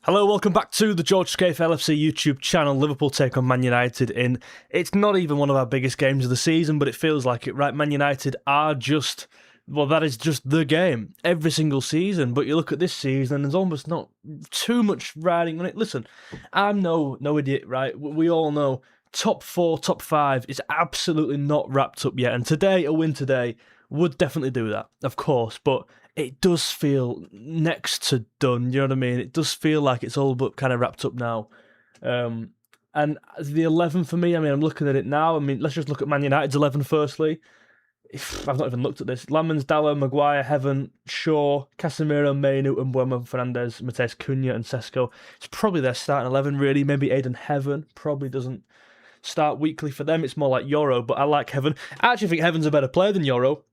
Hello, welcome back to the georgescaifel FC YouTube channel. Liverpool take on Man United in, it's not even one of our biggest games of the season, but it feels like it, right? Man United are just, well, that is just the game every single season. But you look at this season and there's almost not too much riding on it. Listen, I'm no idiot, right? We all know top 4, top 5 is absolutely not wrapped up yet. And today, a win today, would definitely do that, of course, but it does feel next to done, you know what I mean? It does feel like it's all but kind of wrapped up now. And the 11 for me, I mean, I'm looking at it now. I mean, let's just look at Man United's 11 firstly. I've not even looked at this. Lamens, Dalot, Maguire, Heaven, Shaw, Casemiro, Mainoo, 𝗵𝗲𝗰, Fernandes, Matheus Cunha and 𝗕sco. It's probably their starting 11, really. Maybe Aiden Heaven probably doesn't start weekly for them. It's more like Euro, but I like Heaven. I actually think Heaven's a better player than Euro.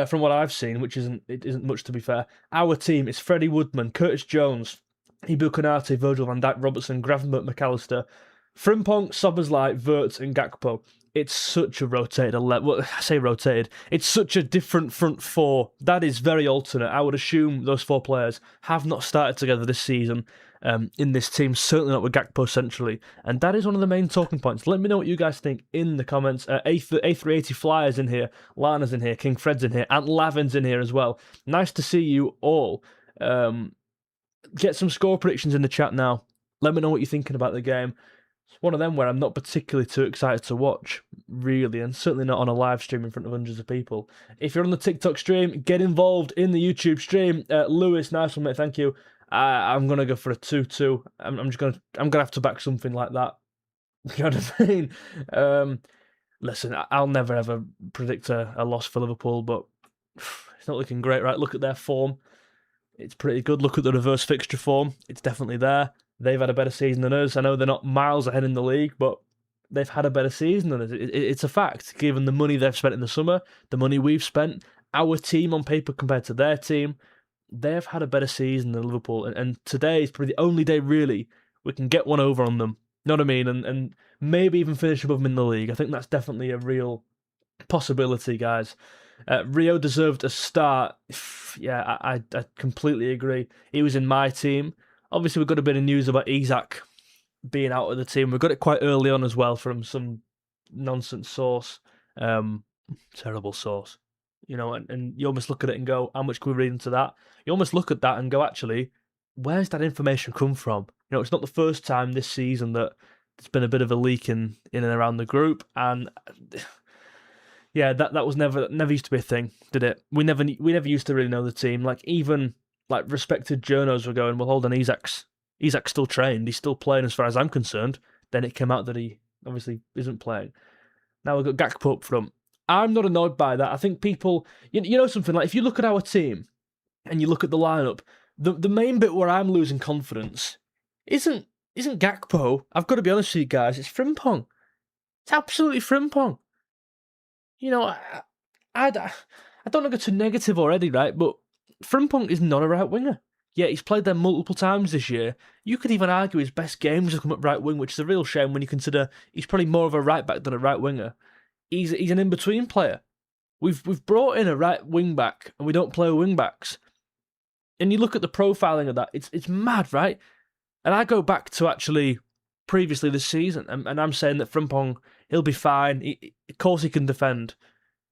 From what I've seen, which isn't much to be fair. Our team is Freddie Woodman, Curtis Jones, Ibu Konate, Virgil van Dijk, Robertson, Gravenberch, McAllister, Frimpong, Szoboszlai, Wirtz and Gakpo. It's such a rotated 11. Well, I say rotated. It's such a different front four. That is very alternate. I would assume those 4 players have not started together this season in this team. Certainly not with Gakpo centrally. And that is one of the main talking points. Let me know what you guys think in the comments. 𝗕𝗿្ឍ⁵Flyers in here. Lana's in here. King Fred's in here. And Lavin's in here as well. Nice to see you all. Get some score predictions in the chat now. Let me know what you're thinking about the game. It's one of them where I'm not particularly too excited to watch, really, and certainly not on a live stream in front of hundreds of people. If you're on the TikTok stream, get involved in the YouTube stream. Lewis, nice one, mate, thank you. I'm gonna go for a 2-2. I'm gonna have to back something like that. You know what I mean? Listen, I'll never ever predict a loss for Liverpool, but it's not looking great, right? Look at their form. It's pretty good. Look at the reverse fixture form. It's definitely there. They've had a better season than us. I know they're not miles ahead in the league, but they've had a better season than us. It's a fact, given the money they've spent in the summer, the money we've spent, our team on paper compared to their team. They've had a better season than Liverpool. And today is probably the only day, really, we can get one over on them. You know what I mean? And maybe even finish above them in the league. I think that's definitely a real possibility, guys. Rio deserved a start. Yeah, I completely agree. He was in my team. Obviously, we've got a bit of news about 𝗖que being out of the team. We got it quite early on as well from some nonsense source. Terrible source. You know, and you almost look at it and go, how much can we read into that? You almost look at that and go, actually, where's that information come from? You know, it's not the first time this season that there's been a bit of a leak in and around the group. And yeah, that was never used to be a thing, did it? We never used to really know the team. Like, even like respected journos were going, well, hold on, 𝗖que's still trained, he's still playing as far as I'm concerned. Then it came out that he obviously isn't playing. Now we've got Gakpo up front. I'm not annoyed by that. I think people, you know something, like if you look at our team and you look at the lineup, the main bit where I'm losing confidence isn't Gakpo. I've got to be honest with you guys, it's Frimpong. It's absolutely Frimpong. You know, I don't want to go too negative already, right? But Frimpong is not a right winger. Yeah, he's played there multiple times this year. You could even argue his best games have come up right wing, which is a real shame when you consider he's probably more of a right back than a right winger. He's an in-between player. We've brought in a right wing back and we don't play wing backs. And you look at the profiling of that, it's mad, right? And I go back to actually previously this season, and I'm saying that Frimpong, he'll be fine. Of course he can defend.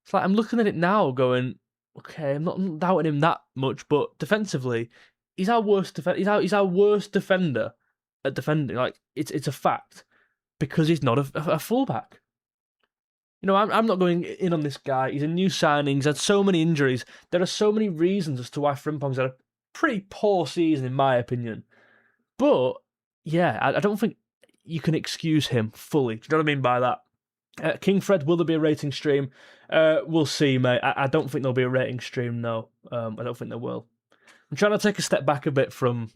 It's like I'm looking at it now going, okay, I'm not doubting him that much, but defensively, he's our worst he's our worst defender at defending. Like, it's a fact, because he's not a fullback. You know, I'm not going in on this guy. He's a new signing. He's had so many injuries. There are so many reasons as to why Frimpong's had a pretty poor season, in my opinion. But yeah, I don't think you can excuse him fully. Do you know what I mean by that? King Fred, will there be a rating stream? We'll see, mate. I don't think there'll be a rating stream, no. I don't think there will. I'm trying to take a step back a bit from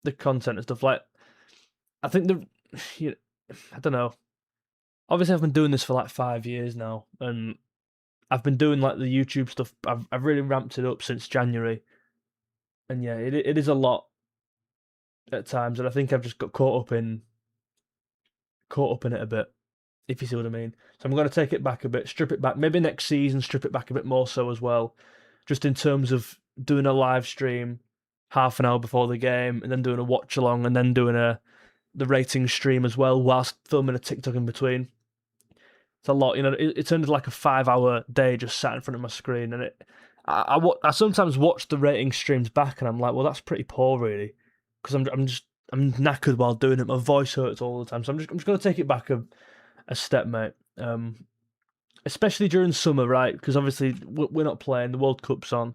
the content and stuff. Like, I think I don't know. Obviously, I've been doing this for like 5 years now, and I've been doing like the YouTube stuff. I've really ramped it up since January, and yeah, it is a lot at times, and I think I've just got caught up in it a bit, if you see what I mean. So I'm going to take it back a bit, strip it back. Maybe next season, strip it back a bit more so as well, just in terms of doing a live stream, half an hour before the game, and then doing a watch along, and then doing the rating stream as well, whilst filming a TikTok in between. It's a lot, you know. It turned into like a 5-hour day just sat in front of my screen, and I sometimes watch the rating streams back, and I'm like, well, that's pretty poor, really, because I'm knackered while doing it. My voice hurts all the time, so I'm just going to take it back a step, mate. Especially during summer, right? Because obviously we're not playing. The World Cup's on.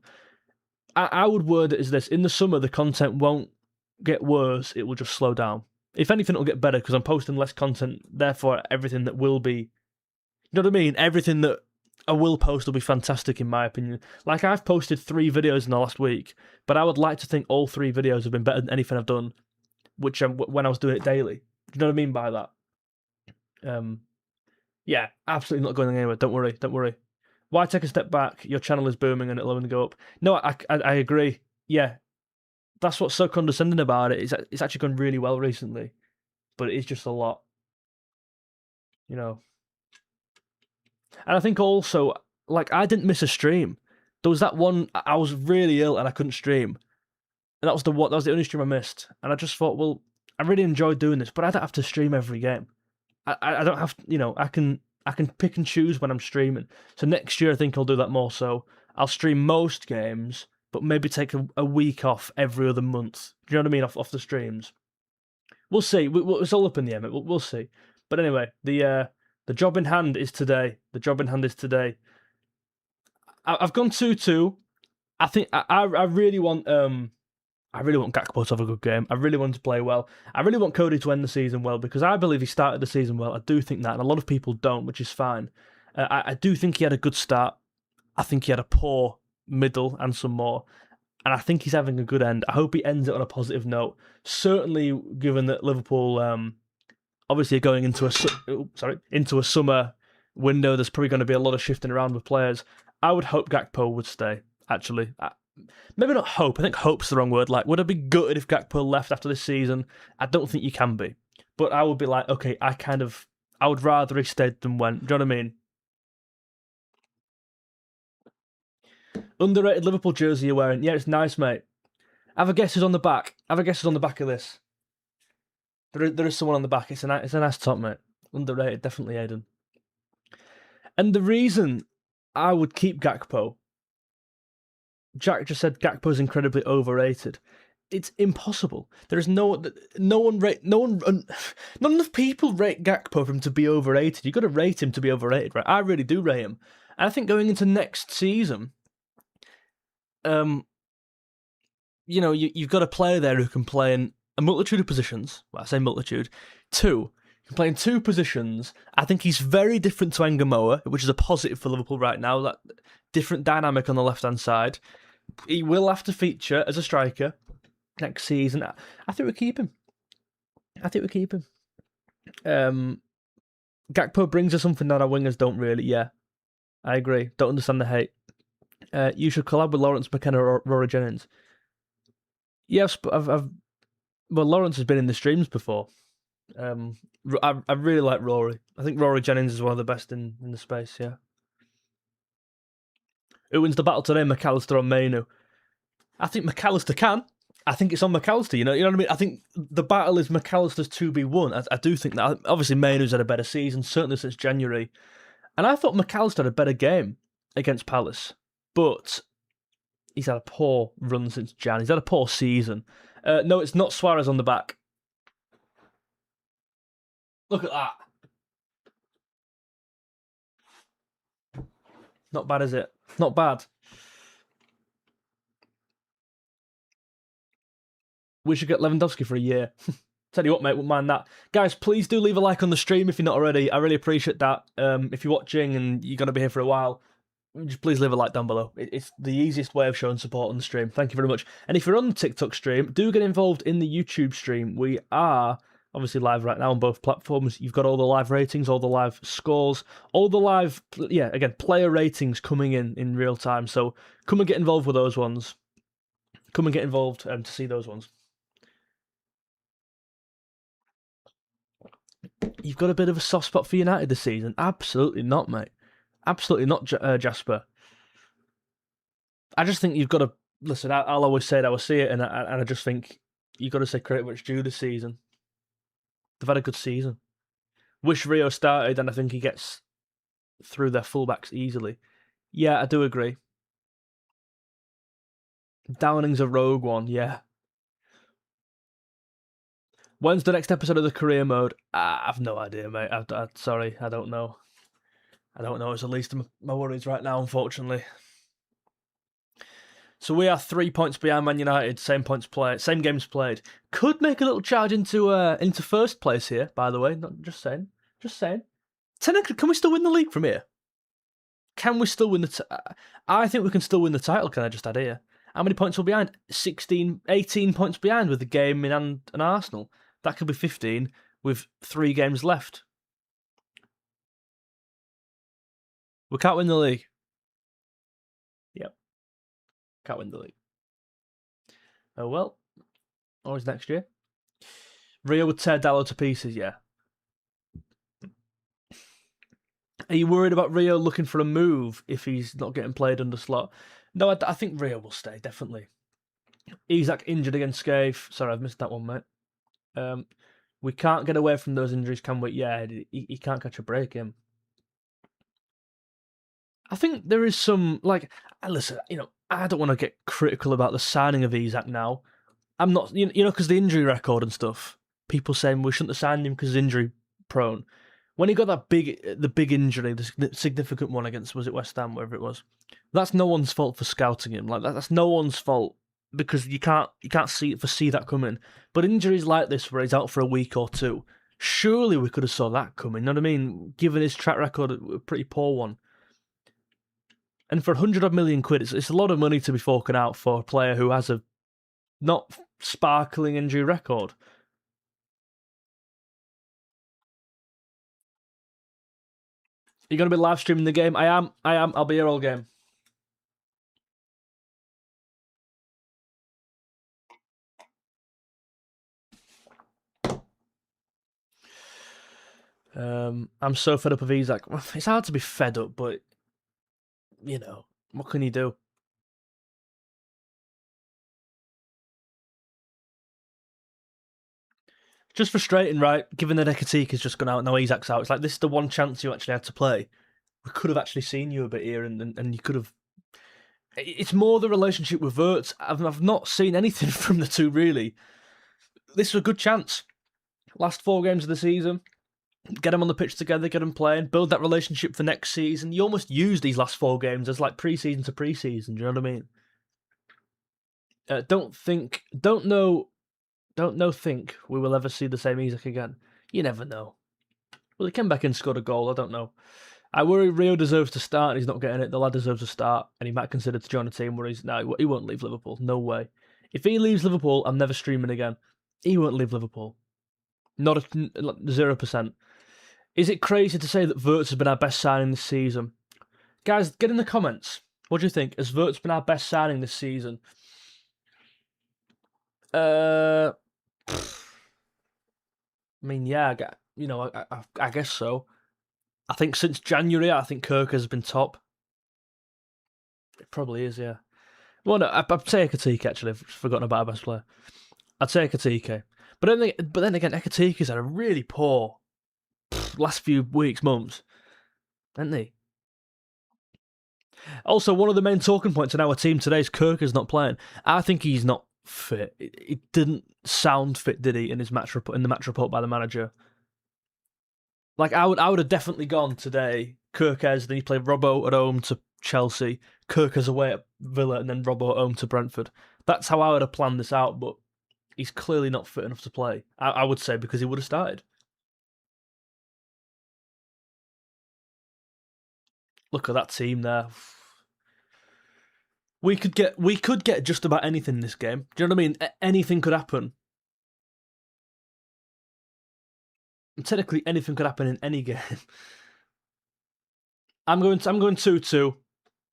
I would word it as this: in the summer, the content won't get worse; it will just slow down. If anything, it'll get better because I'm posting less content. Therefore, everything that will be, you know what I mean? Everything that I will post will be fantastic, in my opinion. Like, I've posted 3 videos in the last week, but I would like to think all 3 videos have been better than anything I've done, when I was doing it daily. Do you know what I mean by that? Yeah, absolutely not going anywhere. Don't worry. Why take a step back? Your channel is booming and it'll only go up. No, I agree. Yeah, that's what's so condescending about it. It's actually gone really well recently, but it is just a lot, you know. And I think also, like, I didn't miss a stream. There was that one, I was really ill and I couldn't stream, and that was the only stream I missed. And I just thought, well, I really enjoyed doing this, but I don't have to stream every game. I don't have, you know, I can pick and choose when I'm streaming. So next year I think I'll do that more. So I'll stream most games, but maybe take a week off every other month. Do you know what I mean? Off the streams. We'll see. It's all up in the air, mate. We'll see. But anyway, the job in hand is today. The job in hand is today. I've gone 2-2. I think I really want Gakpo to have a good game. I really want him to play well. I really want Cody to end the season well, because I believe he started the season well. I do think that, and a lot of people don't, which is fine. I do think he had a good start. I think he had a poor middle and some more. And I think he's having a good end. I hope he ends it on a positive note. Certainly, given that Liverpool obviously are going into a summer window, there's probably going to be a lot of shifting around with players. I would hope Gakpo would stay, actually. Maybe not hope. I think hope's the wrong word. Like, would I be gutted if Gakpo left after this season? I don't think you can be. But I would be like, okay, I would rather he stayed than went. Do you know what I mean? Underrated Liverpool jersey you're wearing. Yeah, it's nice, mate. Have a guess who's on the back. Have a guess who's on the back of this. There is someone on the back. It's a nice top, mate. Underrated, definitely Aiden. And the reason I would keep Gakpo, Jack just said Gakpo's incredibly overrated. It's impossible. There is none enough people rate Gakpo for him to be overrated. You've got to rate him to be overrated, right? I really do rate him. And I think going into next season, you know, you've got a player there who can play in a multitude of positions. Well, I say multitude. 2. He can play in 2 positions. I think he's very different to '𝗕𝗿𝗄𝗃, which is a positive for Liverpool right now. That different dynamic on the left-hand side. He will have to feature as a striker next season. I think we keep him. Gakpo brings us something that our wingers don't really. Yeah, I agree. Don't understand the hate. You should collab with Lawrence McKenna or Rory Jennings. Yes, but well, Lawrence has been in the streams before. I really like Rory. I think Rory Jennings is one of the best in the space, yeah. Who wins the battle today, McAllister or Mainoo? I think McAllister can. I think it's on McAllister, you know what I mean? I think the battle is McAllister's to be won. I do think that. Obviously, Mainoo's had a better season, certainly since January. And I thought McAllister had a better game against Palace. But he's had a poor run since Jan. He's had a poor season. No, it's not Suarez on the back. Look at that. Not bad, is it? Not bad. We should get Lewandowski for a year. Tell you what, mate, wouldn't mind that. Guys, please do leave a like on the stream if you're not already. I really appreciate that. If you're watching and you're going to be here for a while, just please leave a like down below. It's the easiest way of showing support on the stream. Thank you very much. And if you're on the TikTok stream, do get involved in the YouTube stream. We are obviously live right now on both platforms. You've got all the live ratings, all the live scores, all the live, player ratings coming in real time. So come and get involved with those ones. Come and get involved to see those ones. You've got a bit of a soft spot for United this season? Absolutely not, mate. Absolutely not, Jasper. I just think you've got listen, I'll always say it. I will see it, and I just think you got to say credit where it's due this season. They've had a good season. Wish Rio started, and I think he gets through their fullbacks easily. Yeah, I do agree. Downing's a rogue one, yeah. When's the next episode of the career mode? I've no idea, mate. Sorry, I don't know. I don't know. It's the least of my worries right now, unfortunately. So we are 3 points behind Man United. Same points played, same games played. Could make a little charge into first place here. By the way, not just saying. Just saying. Can we still win the league from here? Can we still win the? I think we can still win the title. Can I just add here? How many points are we behind? 18 points behind with the game in hand and Arsenal. That could be 15 with 3 games left. We can't win the league. Yep. Can't win the league. Oh well. Always next year. Rio would tear Dalot to pieces, yeah. Are you worried about Rio looking for a move if he's not getting played under slot? No, I think Rio will stay, definitely. Isak injured against Scaif. Sorry, I've missed that one, mate. We can't get away from those injuries, can we? Yeah, he can't catch a break, him. I think there is some, listen, I don't want to get critical about the signing of Isak now. I'm not, because the injury record and stuff, people saying we shouldn't have signed him because he's injury prone. When he got the big injury, the significant one against, was it West Ham, wherever it was, that's no one's fault for scouting him. That's no one's fault because you can't foresee that coming. But injuries like this, where he's out for a week or two, surely we could have saw that coming. You know what I mean? Given his track record, a pretty poor one. And for 100 million quid, it's a lot of money to be forking out for a player who has a not sparkling injury record. You're going to be live streaming the game? I am. I'll be here all game. I'm so fed up of Isak. It's hard to be fed up, but, what can you do? Just frustrating, right? Given that 𝗕𝗿𝗃's just gone out, now Isak's out. It's like, this is the one chance you actually had to play. We could have actually seen you a bit here, and you could have. It's more the relationship with 𝗿𝗏. I've not seen anything from the two, really. This was a good chance. Last 4 games of the season, get them on the pitch together, get them playing, build that relationship for next season. You almost use these last 4 games as like pre-season to pre-season. Do you know what I mean? Don't think we will ever see the same Isak again. You never know. Well, he came back and scored a goal. I don't know. I worry Rio deserves to start and he's not getting it. The lad deserves to start and he might consider to join a team where he won't leave Liverpool. No way. If he leaves Liverpool, I'm never streaming again. He won't leave Liverpool. Not 0%. Is it crazy to say that 𝗿𝗏 has been our best signing this season? Guys, get in the comments. What do you think? Has 𝗿𝗏 been our best signing this season? I mean, yeah, I guess so. I think since January, I think 𝗂𝗀 has been top. It probably is, yeah. Well, no, I'd say 𝗕𝗿𝗃, actually. I've forgotten about our best player. I'd say 𝗕𝗿𝗃. But then again, 𝗕𝗿𝗃's had a really poor last few weeks, months, hasn't he? Also, one of the main talking points in our team today is 𝗂𝗀's not playing. I think he's not fit. It didn't sound fit, did he, in the match report by the manager? Like, I would have definitely gone today, 𝗂𝗀's, then he played Robbo at home to Chelsea, 𝗂𝗀's away at Villa, and then Robbo at home to Brentford. That's how I would have planned this out, but he's clearly not fit enough to play. I would say because he would have started. Look at that team there. We could get just about anything in this game. Do you know what I mean? Anything could happen. And technically, anything could happen in any game. I'm going 2-2.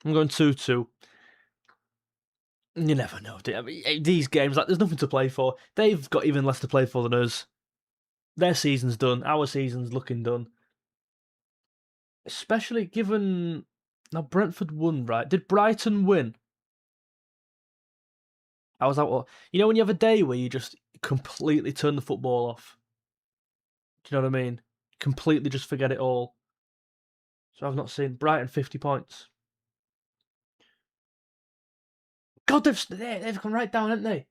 I'm going 2-2. You never know. These games, there's nothing to play for. They've got even less to play for than us. Their season's done. Our season's looking done. Especially given... Now, Brentford won, right? Did Brighton win? I was like, well, you know when you have a day where you just completely turn the football off? Do you know what I mean? Completely just forget it all. So I've not seen Brighton 50 points. God, they've come right down, haven't they?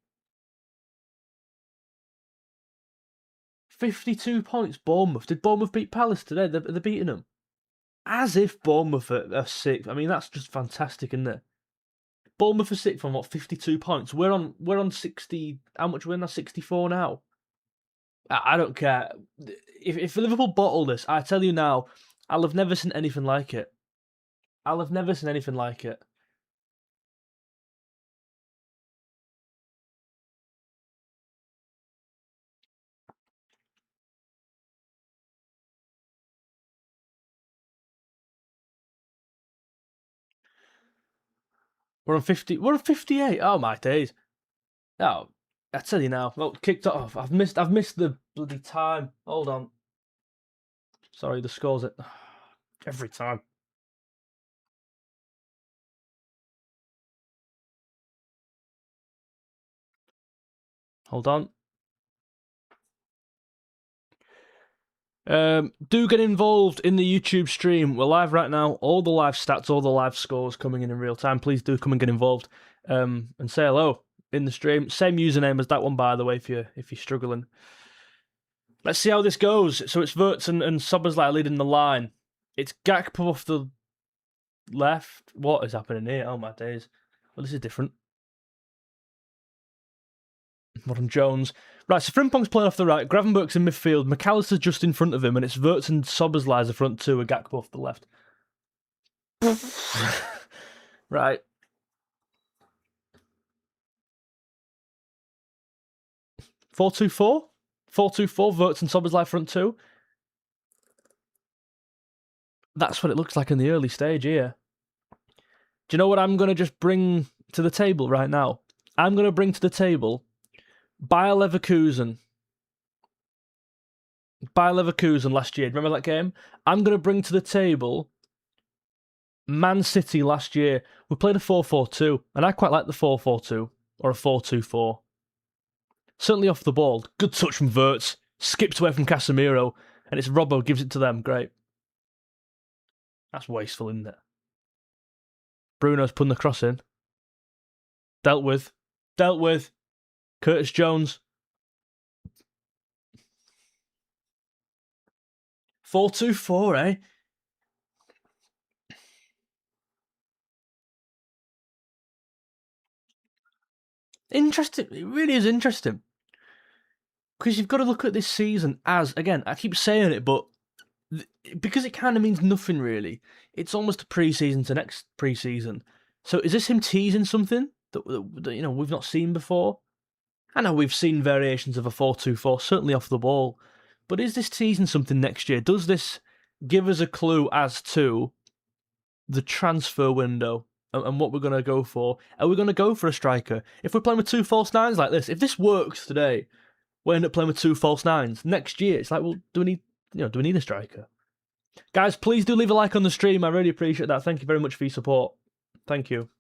52 points, Bournemouth. Did Bournemouth beat Palace today? They're beating them. As if Bournemouth are sixth. I mean, that's just fantastic, isn't it? Bournemouth are sixth on what, 52 points. We're on 60. How much we're in? 64 now. I don't care. If Liverpool bottle this, I tell you now, I'll have never seen anything like it. I'll have never seen anything like it. We're on 50. We're on 58. Oh my days. Oh, I tell you now. Well, kicked off. I've missed the bloody time. Hold on. Sorry, the score's it every time. Hold on. Do get involved in the YouTube stream. We're live right now. All the live stats, all the live scores coming in real time. Please do come and get involved. And say hello in the stream. Same username as that one, by the way, if you're struggling. Let's see how this goes. So it's 𝗿𝗏 and 𝗕𝗿𝗄 leading the line. It's 𝗕𝗵𝗲𝗰𝗱𝗀 off the left. What is happening here? Oh my days. Well, this is different. Modern Jones. Right, so Frimpong's playing off the right. Gravenberch's in midfield. McAllister's just in front of him, and it's 𝗿𝗏 and 𝗕𝗿𝗄𝗀 the front two, with 𝗕𝗵𝗲𝗃 off the left. Right. (4-2-4). 4-2-4, 𝗿𝗏 and 𝗕𝗿𝗄𝗀 front two. That's what it looks like in the early stage here. Do you know what I'm going to just bring to the table right now? I'm going to bring to the table Bayer Leverkusen. Bayer Leverkusen last year. Remember that game? I'm going to bring to the table Man City last year. We played a 4-4-2, and I quite like the 4-4-2 or a 4-2-4. Certainly off the ball. Good touch from 𝗿𝗏. Skipped away from Casemiro, and it's Robbo gives it to them. Great. That's wasteful, isn't it? Bruno's putting the cross in. Dealt with. Curtis Jones. 4-2-4, eh? Interesting. It really is interesting. Because you've got to look at this season as, again, I keep saying it, but because it kind of means nothing really, it's almost a pre-season to next pre-season. So is this him teasing something that we've not seen before? I know we've seen variations of a 4-2-4, certainly off the ball, but is this teasing something next year? Does this give us a clue as to the transfer window and what we're going to go for? Are we going to go for a striker? If we're playing with two false nines like this, if this works today, we end up playing with two false nines. Next year, it's like, well, do we need a striker? Guys, please do leave a like on the stream. I really appreciate that. Thank you very much for your support. Thank you. –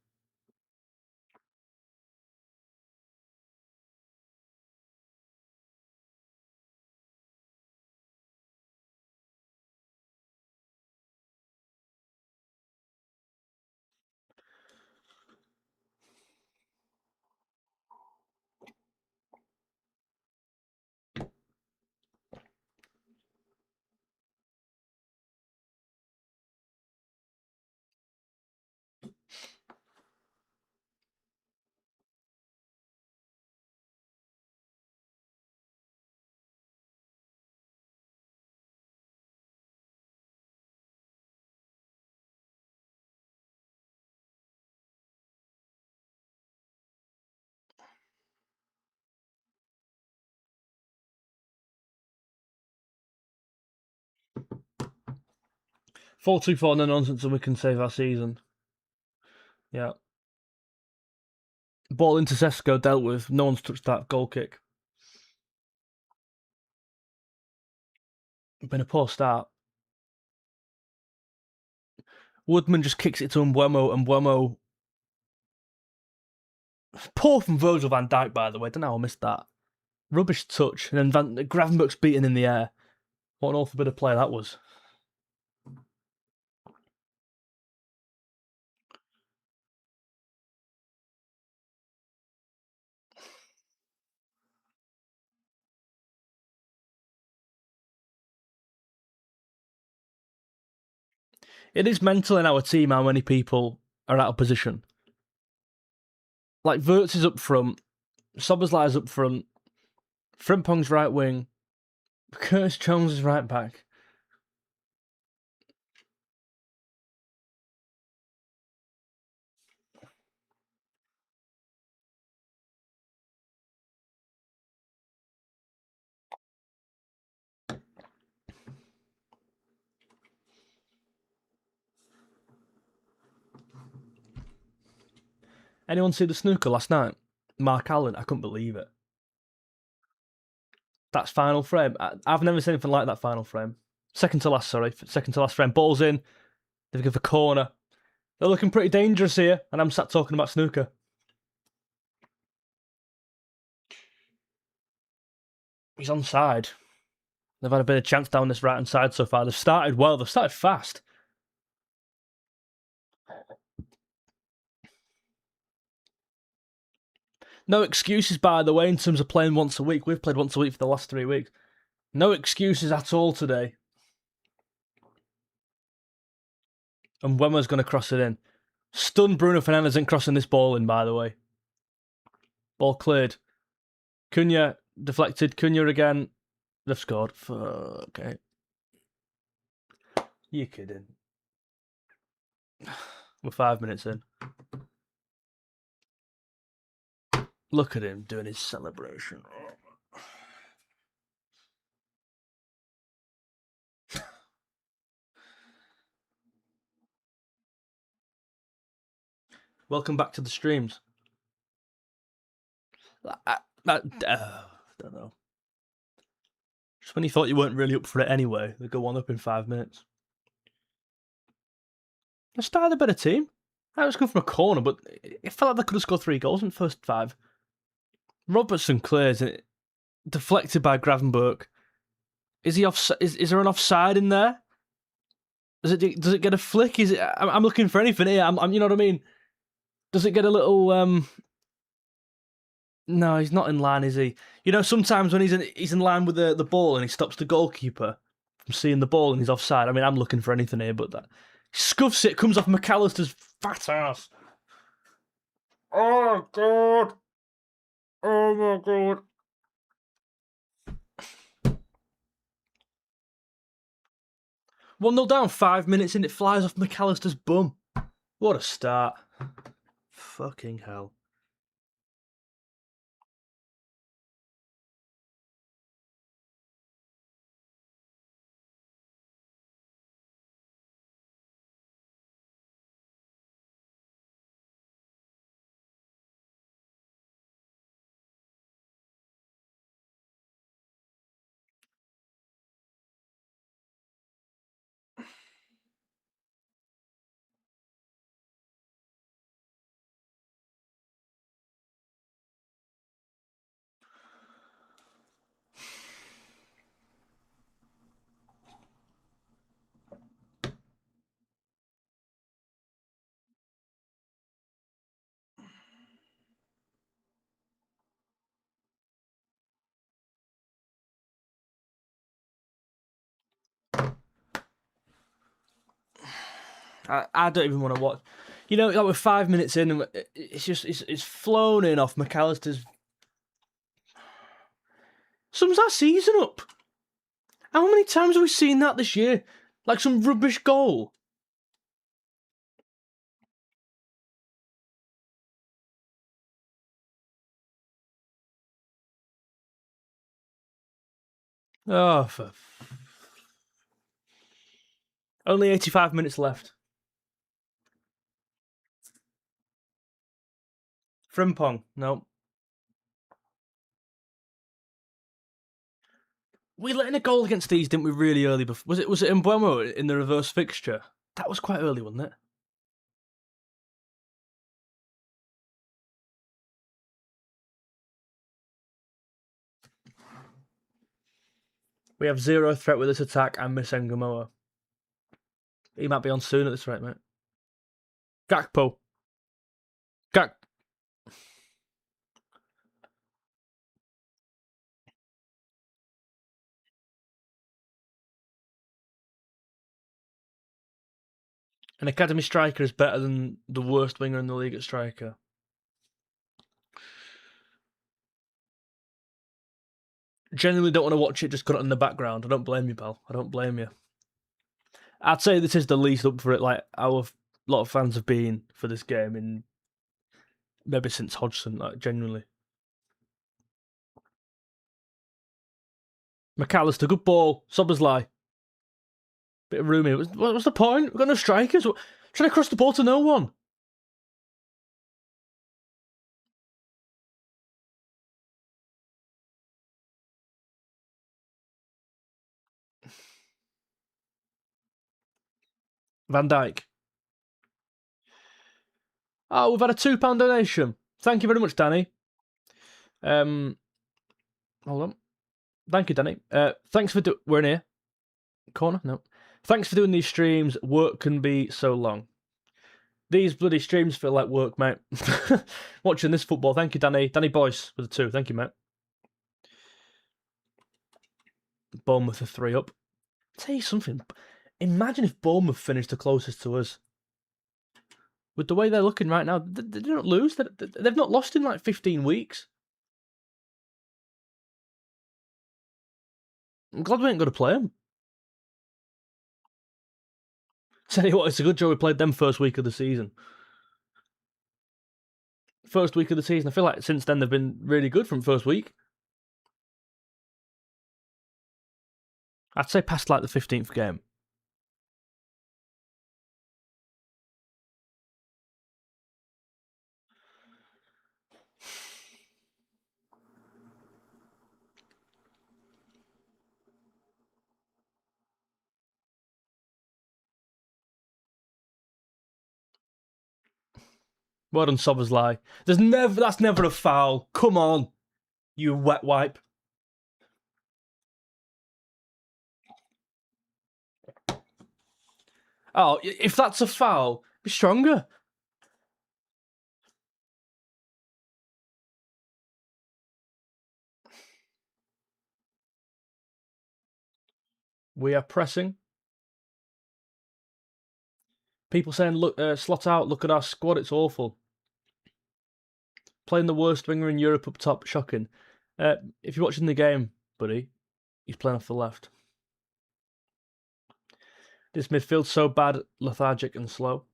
4-2-4, no nonsense, and we can save our season. Yeah. Ball into 𝗕𝗏𝗀𝗀, dealt with. No one's touched that goal kick. Been a poor start. Woodman just kicks it to 𝗿𝗏𝗲𝗰, and 𝗿𝗏𝗲 Poor from Virgil van Dijk, by the way. Don't know how I missed that. Rubbish touch. And then Gravenberch's beaten in the air. What an awful bit of play that was. It is mental in our team how many people are out of position. Like, Wirtz is up front, Szoboszlai's up front, Frimpong's right wing, Curtis Jones is right back. Anyone see the snooker last night? Mark Allen, I couldn't believe it. That's final frame. I've never seen anything like that final frame. Second to last frame. Ball's in. They give a corner. They're looking pretty dangerous here, and I'm sat talking about snooker. He's onside. They've had a bit of chance down this right-hand side so far. They've started well. They've started fast. No excuses, by the way, in terms of playing once a week. We've played once a week for the last 3 weeks. No excuses at all today. And Wemmer's going to cross it in. Stunned Bruno Fernandes isn't crossing this ball in, by the way. Ball cleared. Cunha deflected. Cunha again. They've scored. Okay. You're kidding. We're 5 minutes in. Look at him doing his celebration. Welcome back to the streams. I don't know. Just when you thought you weren't really up for it anyway, they go 1 up in 5 minutes. They started a better team. I was coming from a corner, but it felt like they could have scored 3 goals in the first 5. Robertson clears it, deflected by Gravenberch. Is he off? Is there an offside in there? Does it get a flick? Is it? I'm looking for anything here. I'm you know what I mean? Does it get a little? No, he's not in line, is he? You know, sometimes when he's in line with the ball and he stops the goalkeeper from seeing the ball and he's offside. I mean, I'm looking for anything here, but that scuffs it, comes off McAllister's fat ass. Oh God! Oh my God! 1-0 down, 5 minutes in, it flies off McAllister's bum. What a start. Fucking hell. I don't even want to watch. You know, like we're 5 minutes in, and it's flown in off McAllister's. Sums our season up. How many times have we seen that this year? Like some rubbish goal. Oh, only 85 minutes left. Frimpong, no. We let in a goal against these, didn't we, really early? Was it 𝗵𝗲𝗰𝗄 in the reverse fixture? That was quite early, wasn't it? We have zero threat with this attack and miss 𝗕𝗵𝗲𝗰. He might be on soon at this rate, mate. 𝗕𝗵𝗲𝗁. An academy striker is better than the worst winger in the league at striker. Genuinely don't want to watch it, just got it in the background. I don't blame you, pal. I don't blame you. I'd say this is the least up for it, like our lot of fans have been for this game in maybe since Hodgson, like genuinely. 𝗵𝗲𝗄𝗧, good ball. 𝗖𝗵𝗲𝗁. Bit of room here. What's the point? We've got no strikers. Trying to cross the ball to no one. Van Dijk. Oh, we've had a £2 donation. Thank you very much, Danny. Hold on. Thank you, Danny. Thanks for we're in here. Corner? No. Thanks for doing these streams. Work can be so long. These bloody streams feel like work, mate. Watching this football. Thank you, Danny. Danny Boyce with a 2. Thank you, mate. Bournemouth are 3 up. I'll tell you something. Imagine if Bournemouth finished the closest to us. With the way they're looking right now, they don't lose. They've not lost in like 15 weeks. I'm glad we ain't got to play them. Tell you what, it's a good job we played them first week of the season. First week of the season. I feel like since then they've been really good from first week. I'd say past like the 15th game. Well done, 𝗖𝗵𝗲𝗁. That's never a foul. Come on, you wet wipe. Oh, if that's a foul, be stronger. We are pressing. People saying, "Look, slot out. Look at our squad. It's awful." Playing the worst winger in Europe up top. Shocking. If you're watching the game, buddy, he's playing off the left. This midfield's so bad, lethargic and slow.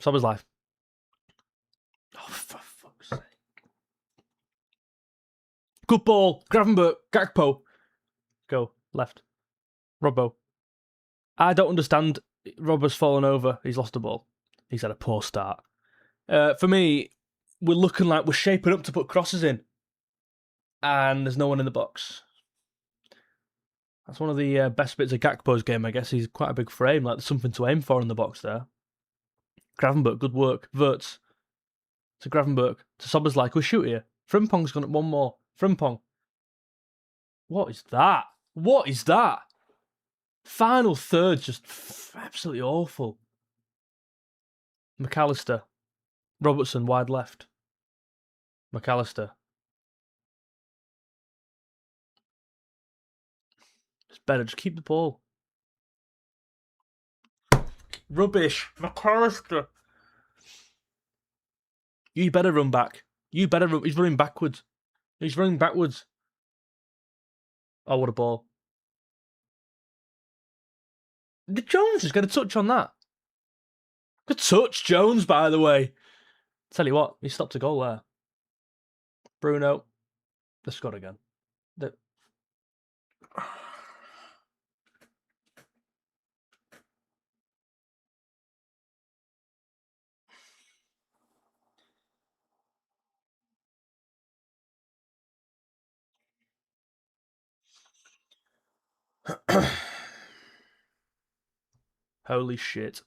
𝗖𝗵𝗲𝗁. Oh, for fuck's sake. Good ball. Gravenberch. 𝗕𝗵𝗲𝗁. Go. Left. Robbo. I don't understand. Robbo's fallen over. He's lost the ball. He's had a poor start. For me, we're looking like we're shaping up to put crosses in. And there's no one in the box. That's one of the best bits of 𝗕𝗵𝗲𝗁's game, I guess. He's quite a big frame. Like, there's something to aim for in the box there. Gravenberch, good work. Wirtz. To Gravenberch. To 𝗖𝗵𝗲𝗁. We shoot here. Frimpong's gone up one more. Frimpong. What is that? What is that? Final third, just absolutely awful. 𝗵𝗲𝗄𝗧. Robertson, wide left. 𝗵𝗲𝗧. It's better, just keep the ball. Rubbish. 𝗵𝗲𝗧. You better run back. You better run. He's running backwards. He's running backwards. Oh, what a ball. Did Jones just get a touch on that? Good touch, Jones, by the way. Tell you what, he stopped a goal there. Bruno. They scored again. Holy shit.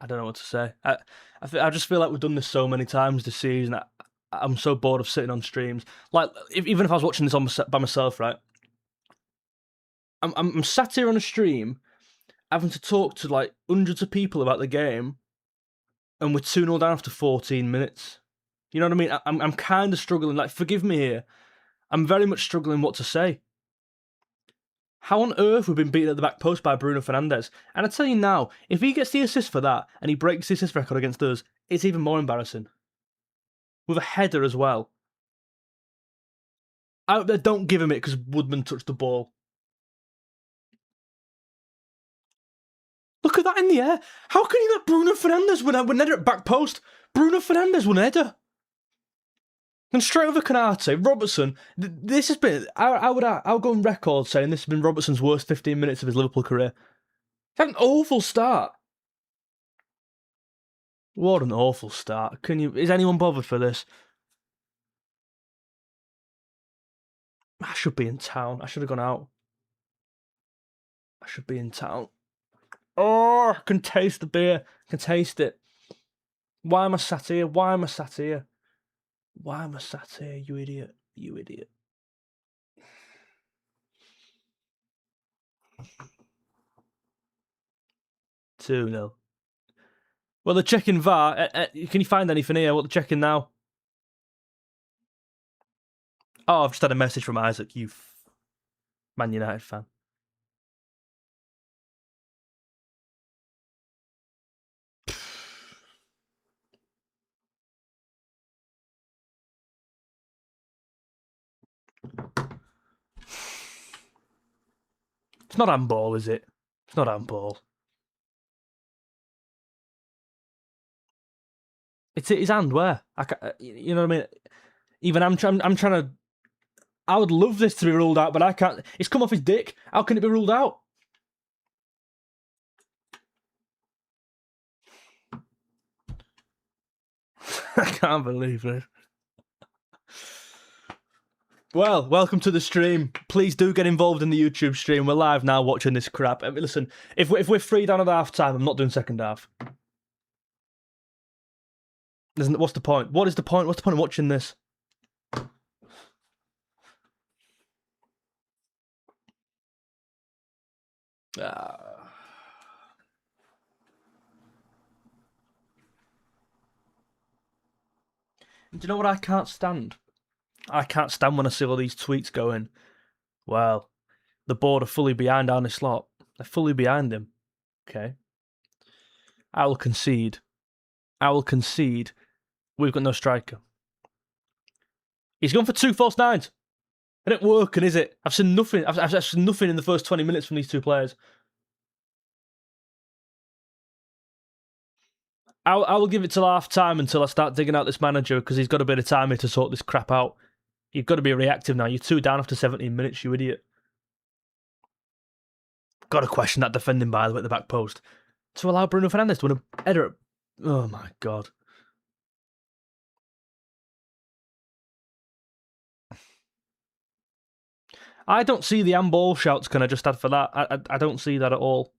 I don't know what to say. I just feel like we've done this so many times this season. I'm so bored of sitting on streams. Like, even if I was watching this by myself, right? I'm sat here on a stream, having to talk to like hundreds of people about the game, and we're 2-0 down after 14 minutes. You know what I mean? I'm kind of struggling. Like, forgive me here. I'm very much struggling what to say. How on earth we've been beaten at the back post by Bruno Fernandes? And I tell you now, if he gets the assist for that and he breaks the assist record against us, it's even more embarrassing. With a header as well. Out there, don't give him it because Woodman touched the ball. Look at that in the air. How can you let Bruno Fernandes win a header at back post? Bruno Fernandes won a header. And straight over Konaté, Robertson. This has been. I'll go on record saying this has been Robertson's worst 15 minutes of his Liverpool career. He had an awful start. What an awful start. Is anyone bothered for this? I should be in town. I should have gone out. I should be in town. Oh, I can taste the beer. I can taste it. Why am I sat here? Why am I sat here? Why am I sat here, you idiot? You idiot. Two 0. Well, they're checking VAR. Can you find anything here? What they're checking now? Oh, I've just had a message from Isaac, you Man United fan. It's not handball, is it? It's not handball. It's his hand where? You know what I mean? Even I'm trying to. I would love this to be ruled out, but I can't. It's come off his dick. How can it be ruled out? I can't believe it. Well, welcome to the stream. Please do get involved in the YouTube stream. We're live now watching this crap. I mean, listen, if we're 3 down at half time, I'm not doing second half. What's the point? What is the point? What's the point of watching this? Do you know what I can't stand? I can't stand when I see all these tweets going, well, the board are fully behind Arne Slot. They're fully behind him. Okay. I will concede. We've got no striker. He's gone for 2 false nines. It ain't working, is it? I've seen nothing. I've seen nothing in the first 20 minutes from these two players. I will give it till half time until I start digging out this manager because he's got a bit of time here to sort this crap out. You've got to be reactive now. You're 2 down after 17 minutes, you idiot. Got to question that defending, by the way, at the back post. To allow Bruno Fernandes to win a header. Oh my God. I don't see the handball shouts can I just add for that. I don't see that at all.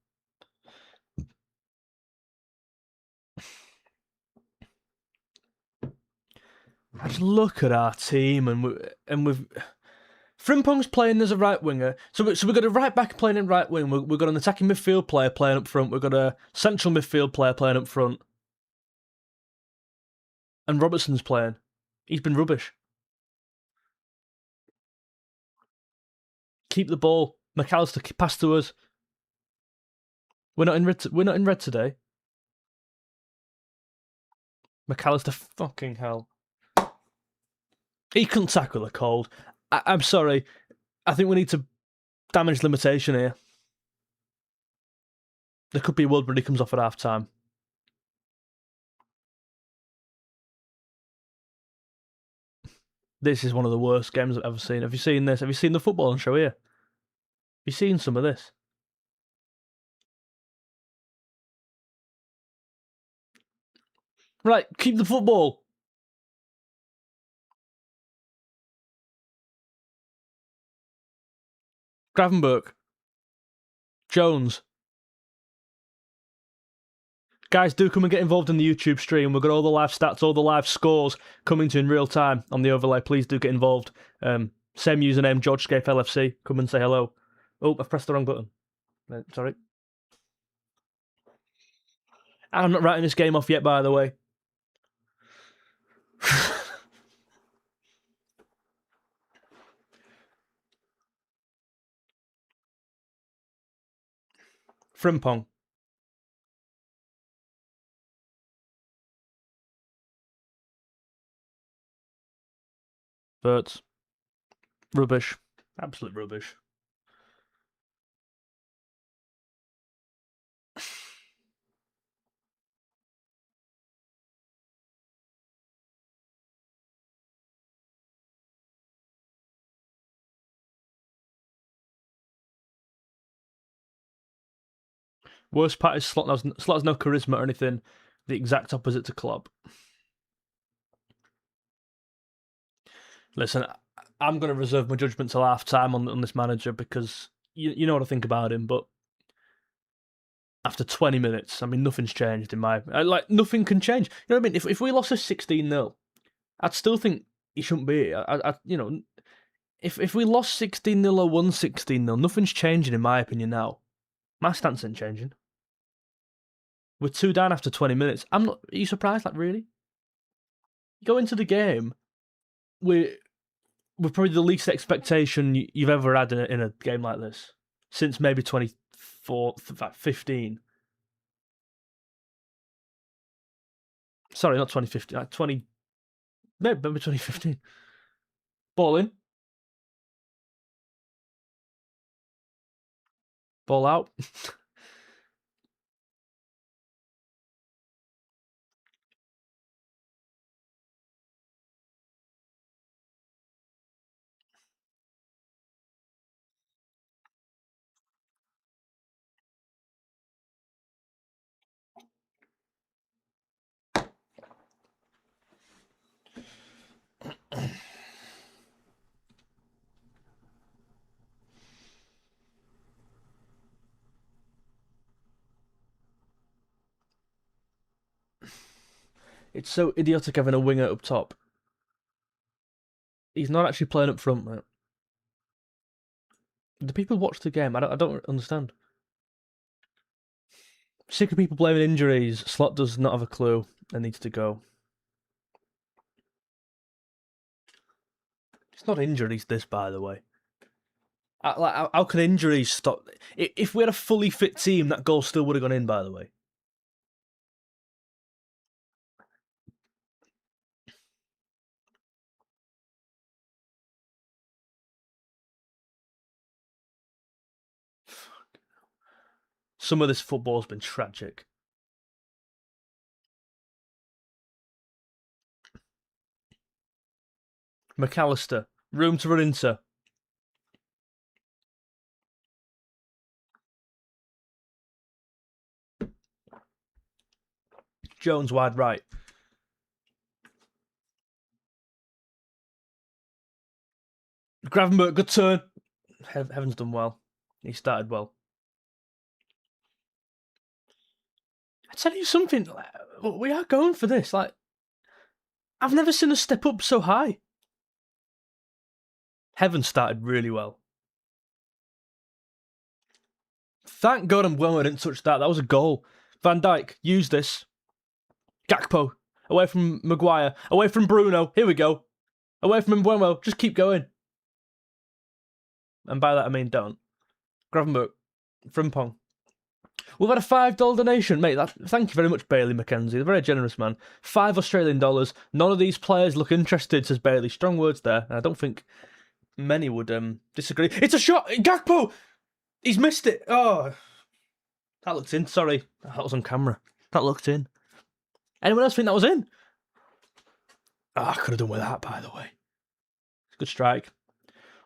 I just look at our team and we've Frimpong's playing as a right winger, so we've got a right back playing in right wing. We've got an attacking midfield player playing up front. We've got a central midfield player playing up front, and Robertson's playing. He's been rubbish. Keep the ball. McAllister, pass to us. We're not in red. We're not in red today. McAllister, fucking hell. He couldn't tackle a cold. I'm sorry. I think we need to damage limitation here. There could be a world when he comes off at half time. This is one of the worst games I've ever seen. Have you seen this? Have you seen the football show here? Have you seen some of this? Right, keep the football. Gravenberch. Jones. Guys, do come and get involved in the YouTube stream. We've got all the live stats, all the live scores coming to you in real time on the overlay. Please do get involved. Same username, georgescaifel_FC. Come and say hello. Oh, I've pressed the wrong button. Sorry. I'm not writing this game off yet, by the way. Frimpong. But rubbish. Absolute rubbish. Worst part is Slot has no charisma or anything. The exact opposite to Klopp. Listen, I'm going to reserve my judgment till half time on this manager because you know what I think about him, but after 20 minutes, I mean, nothing's changed in my... nothing can change. You know what I mean? If we lost a 16-0, I'd still think he shouldn't be here. You know, if we lost 16-0 or won 16-0, nothing's changing in my opinion now. My stance ain't changing. We're 2 down after 20 minutes. I'm not... Are you surprised? Like, really? You go into the game, we're probably the least expectation you've ever had in a game like this. Since maybe 15. Sorry, not 2015. Maybe 2015. Ball in. Ball out. It's so idiotic having a winger up top. He's not actually playing up front, mate. Do people watch the game? I don't understand. Sick of people blaming injuries. Slot does not have a clue and needs to go. It's not injuries, this, by the way. How can injuries stop? If we had a fully fit team, that goal still would have gone in, by the way. Some of this football's been tragic. McAllister, room to run into. Jones wide right. Gravenberch, good turn. Heaven's done well. He started well. I tell you something, we are going for this. Like, I've never seen us step up so high. Heaven started really well. Thank God Mbeumo didn't touch that. That was a goal. Van Dijk, use this. Gakpo, away from Maguire, away from Bruno. Here we go. Away from Mbeumo. Just keep going. And by that I mean don't. Gravenberch, Frimpong. We've had a $5 donation, mate. Thank you very much, Bailey McKenzie. A very generous man. $5 Australian. None of these players look interested, says Bailey. Strong words there. And I don't think many would disagree. It's a shot! Gakpo! He's missed it. Oh, that looked in. Sorry, that was on camera. That looked in. Anyone else think that was in? Oh, I could have done with that, by the way. Good strike.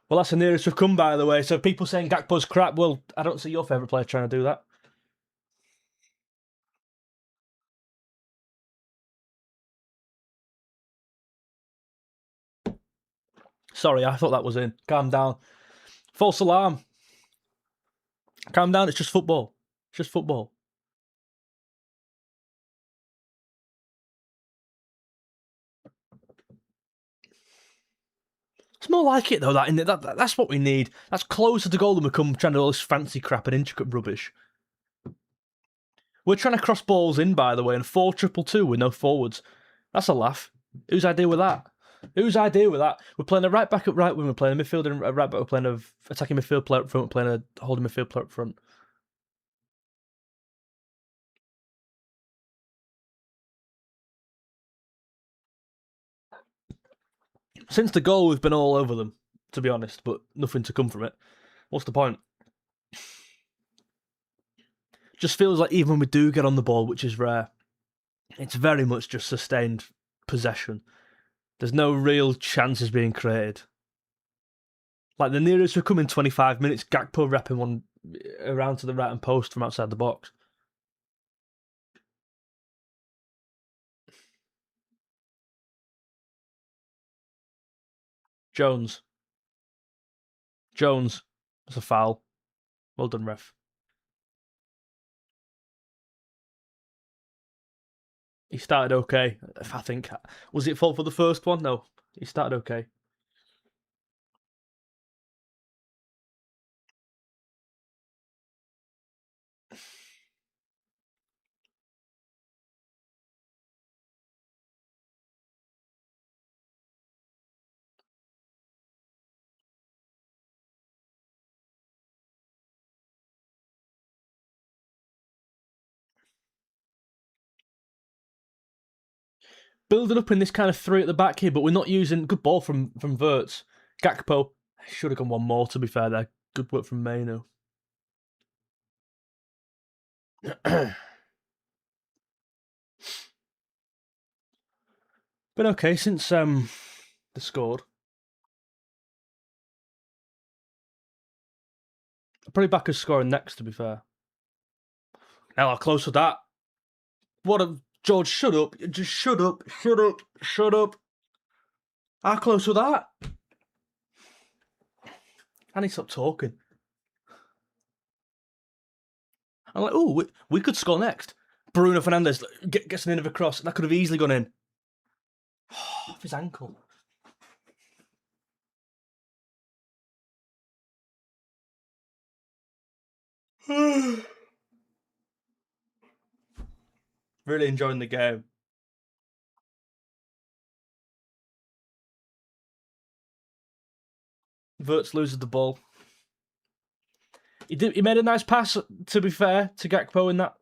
Well, that's the nearest we've come, by the way. So people saying Gakpo's crap, well, I don't see your favourite player trying to do that. Sorry, I thought that was in. Calm down. False alarm. Calm down, it's just football. It's just football. It's more like it though. That's what we need. That's closer to goal than we come trying to do all this fancy crap and intricate rubbish. We're trying to cross balls in, by the way, and 4-2-2 with no forwards. That's a laugh. Whose idea with that? Whose idea with that? We're playing a right back at right wing. We're playing a midfielder and a right back. We're playing a attacking midfield player up front. We're playing a holding midfield player up front. Since the goal, we've been all over them, to be honest, but nothing to come from it. What's the point? Just feels like even when we do get on the ball, which is rare, it's very much just sustained possession. There's no real chances being created. Like the nearest we come in 25 minutes, Gakpo wrapping one around to the right hand post from outside the box. Jones. That's a foul. Well done, ref. He started okay, I think. Was it fault for the first one? No, he started okay. Building up in this kind of three at the back here, but we're not using... Good ball from 𝗕𝗏𝗲. Gakpo should have gone one more, to be fair there. Good work from 𝗵𝗏𝗏. Been okay since they scored. Probably back as scoring next, to be fair. Now how close was that? What a... George, shut up. Just shut up. Shut up. Shut up. How close was that? I need to stop talking. I'm like, oh, we could score next. Bruno Fernandes gets an end of a cross. That could have easily gone in. Off his ankle. Really enjoying the game. 𝗕𝗏𝗲𝗀 loses the ball. He made a nice pass, to be fair, to Gakpo in that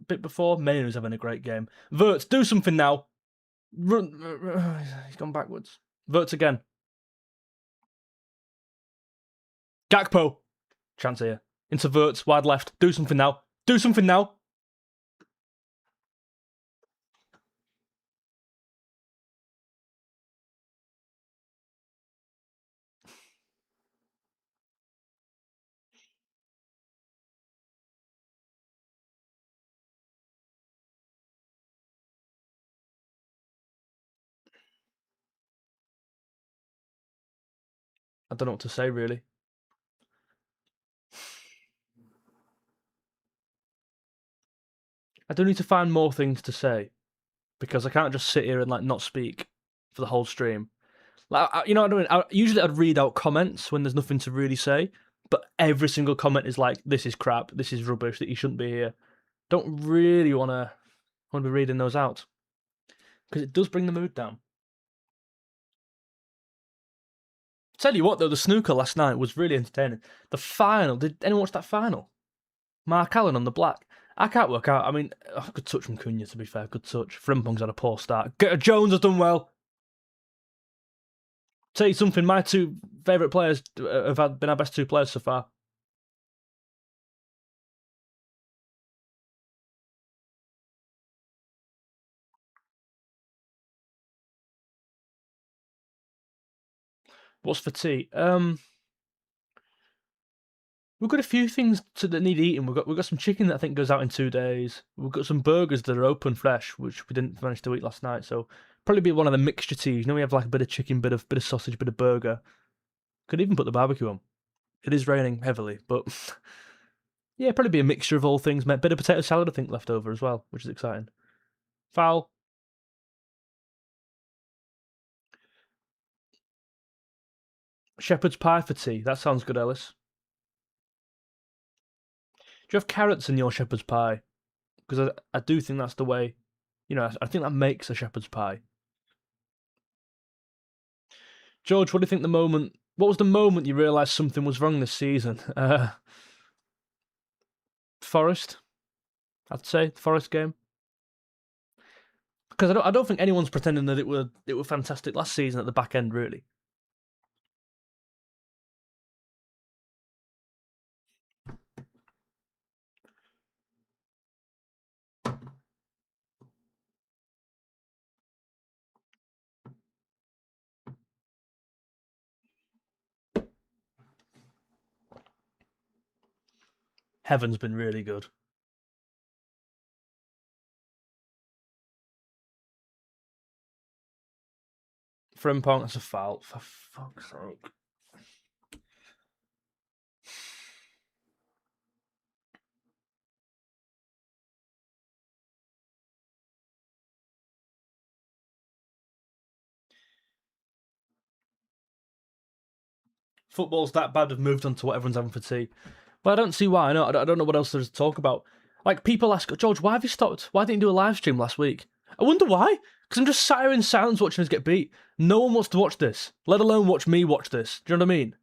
bit before. 𝗵𝗏𝗏𝗀 was having a great game. 𝗕𝗏𝗏𝗀, do something now. Run. He's gone backwards. 𝗕𝗏𝗏𝗀 again. Gakpo. Chance here. Into 𝗕𝗏𝗏𝗀, wide left. Do something now. Do something now. I don't know what to say, really. I do need to find more things to say, because I can't just sit here and like not speak for the whole stream. Like, you know what I mean? Usually I'd read out comments when there's nothing to really say, but every single comment is like, this is crap, this is rubbish, that you shouldn't be here. Don't really want to be reading those out, because it does bring the mood down. Tell you what though, the snooker last night was really entertaining. The final, did anyone watch that final? Mark Allen on the black. I can't work out. I mean, good touch from Cunha, to be fair. Good touch. Frimpong's had a poor start. Jones has done well. Tell you something, my two favourite players have been our best two players so far. What's for tea? We've got a few things that need eating. We've got some chicken that I think goes out in 2 days. We've got some burgers that are open fresh, which we didn't manage to eat last night. So probably be one of the mixture teas. You know, we have like a bit of chicken, bit of sausage, bit of burger. Could even put the barbecue on. It is raining heavily, but yeah, probably be a mixture of all things. Bit of potato salad, I think, left over as well, which is exciting. Foul. Shepherd's pie for tea. That sounds good, Ellis. Do you have carrots in your shepherd's pie? Because I do think that's the way, you know, I think that makes a shepherd's pie. George, what do you think what was the moment you realised something was wrong this season? Forest, I'd say, the Forest game. Because I don't think anyone's pretending that it were fantastic last season at the back end, really. Heaven's been really good. Frimpong, that's a foul. For fuck's sake. Football's that bad, have moved on to what everyone's having for tea. But I don't see why. I don't know what else there's to talk about. Like, people ask, George, why have you stopped? Why didn't you do a live stream last week? I wonder why. Because I'm just sat here in silence watching us get beat. No one wants to watch this, let alone watch me watch this. Do you know what I mean?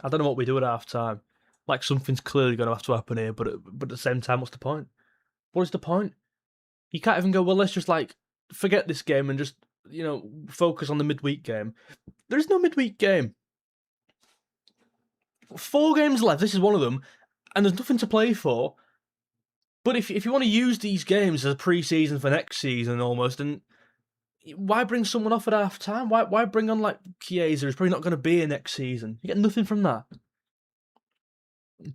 I don't know what we do at half time. Like, something's clearly going to have to happen here, but at the same time, what's the point? What is the point? You can't even go, well, let's just, like, forget this game and just, you know, focus on the midweek game. There is no midweek game. 4 games left, this is one of them, and there's nothing to play for. But if you want to use these games as a pre-season for next season almost, and why bring someone off at half time? Why bring on like Chiesa, who's probably not going to be here next season? You get nothing from that.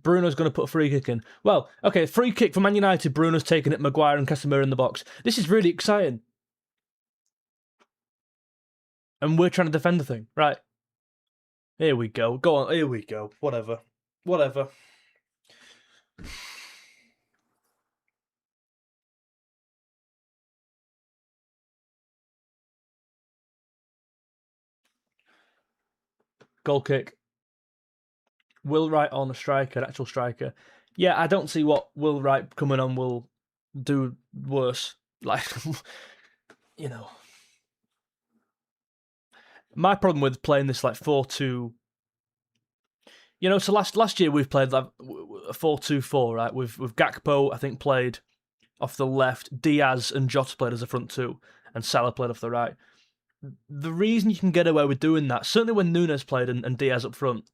Bruno's going to put a free kick in. Well, okay, free kick for Man United. Bruno's taking it. Maguire and Casemiro in the box. This is really exciting. And we're trying to defend the thing. Right. Here we go. Go on. Here we go. Whatever. Goal kick. Will Wright on a striker, actual striker. Yeah, I don't see what Will Wright coming on will do worse. Like, you know. My problem with playing this like 4-2. You know, so last year we've played like a 4-2-4, right? With Gakpo, I think, played off the left. Diaz and Jota played as a front two, and Salah played off the right. The reason you can get away with doing that, certainly when Nunes played and Diaz up front,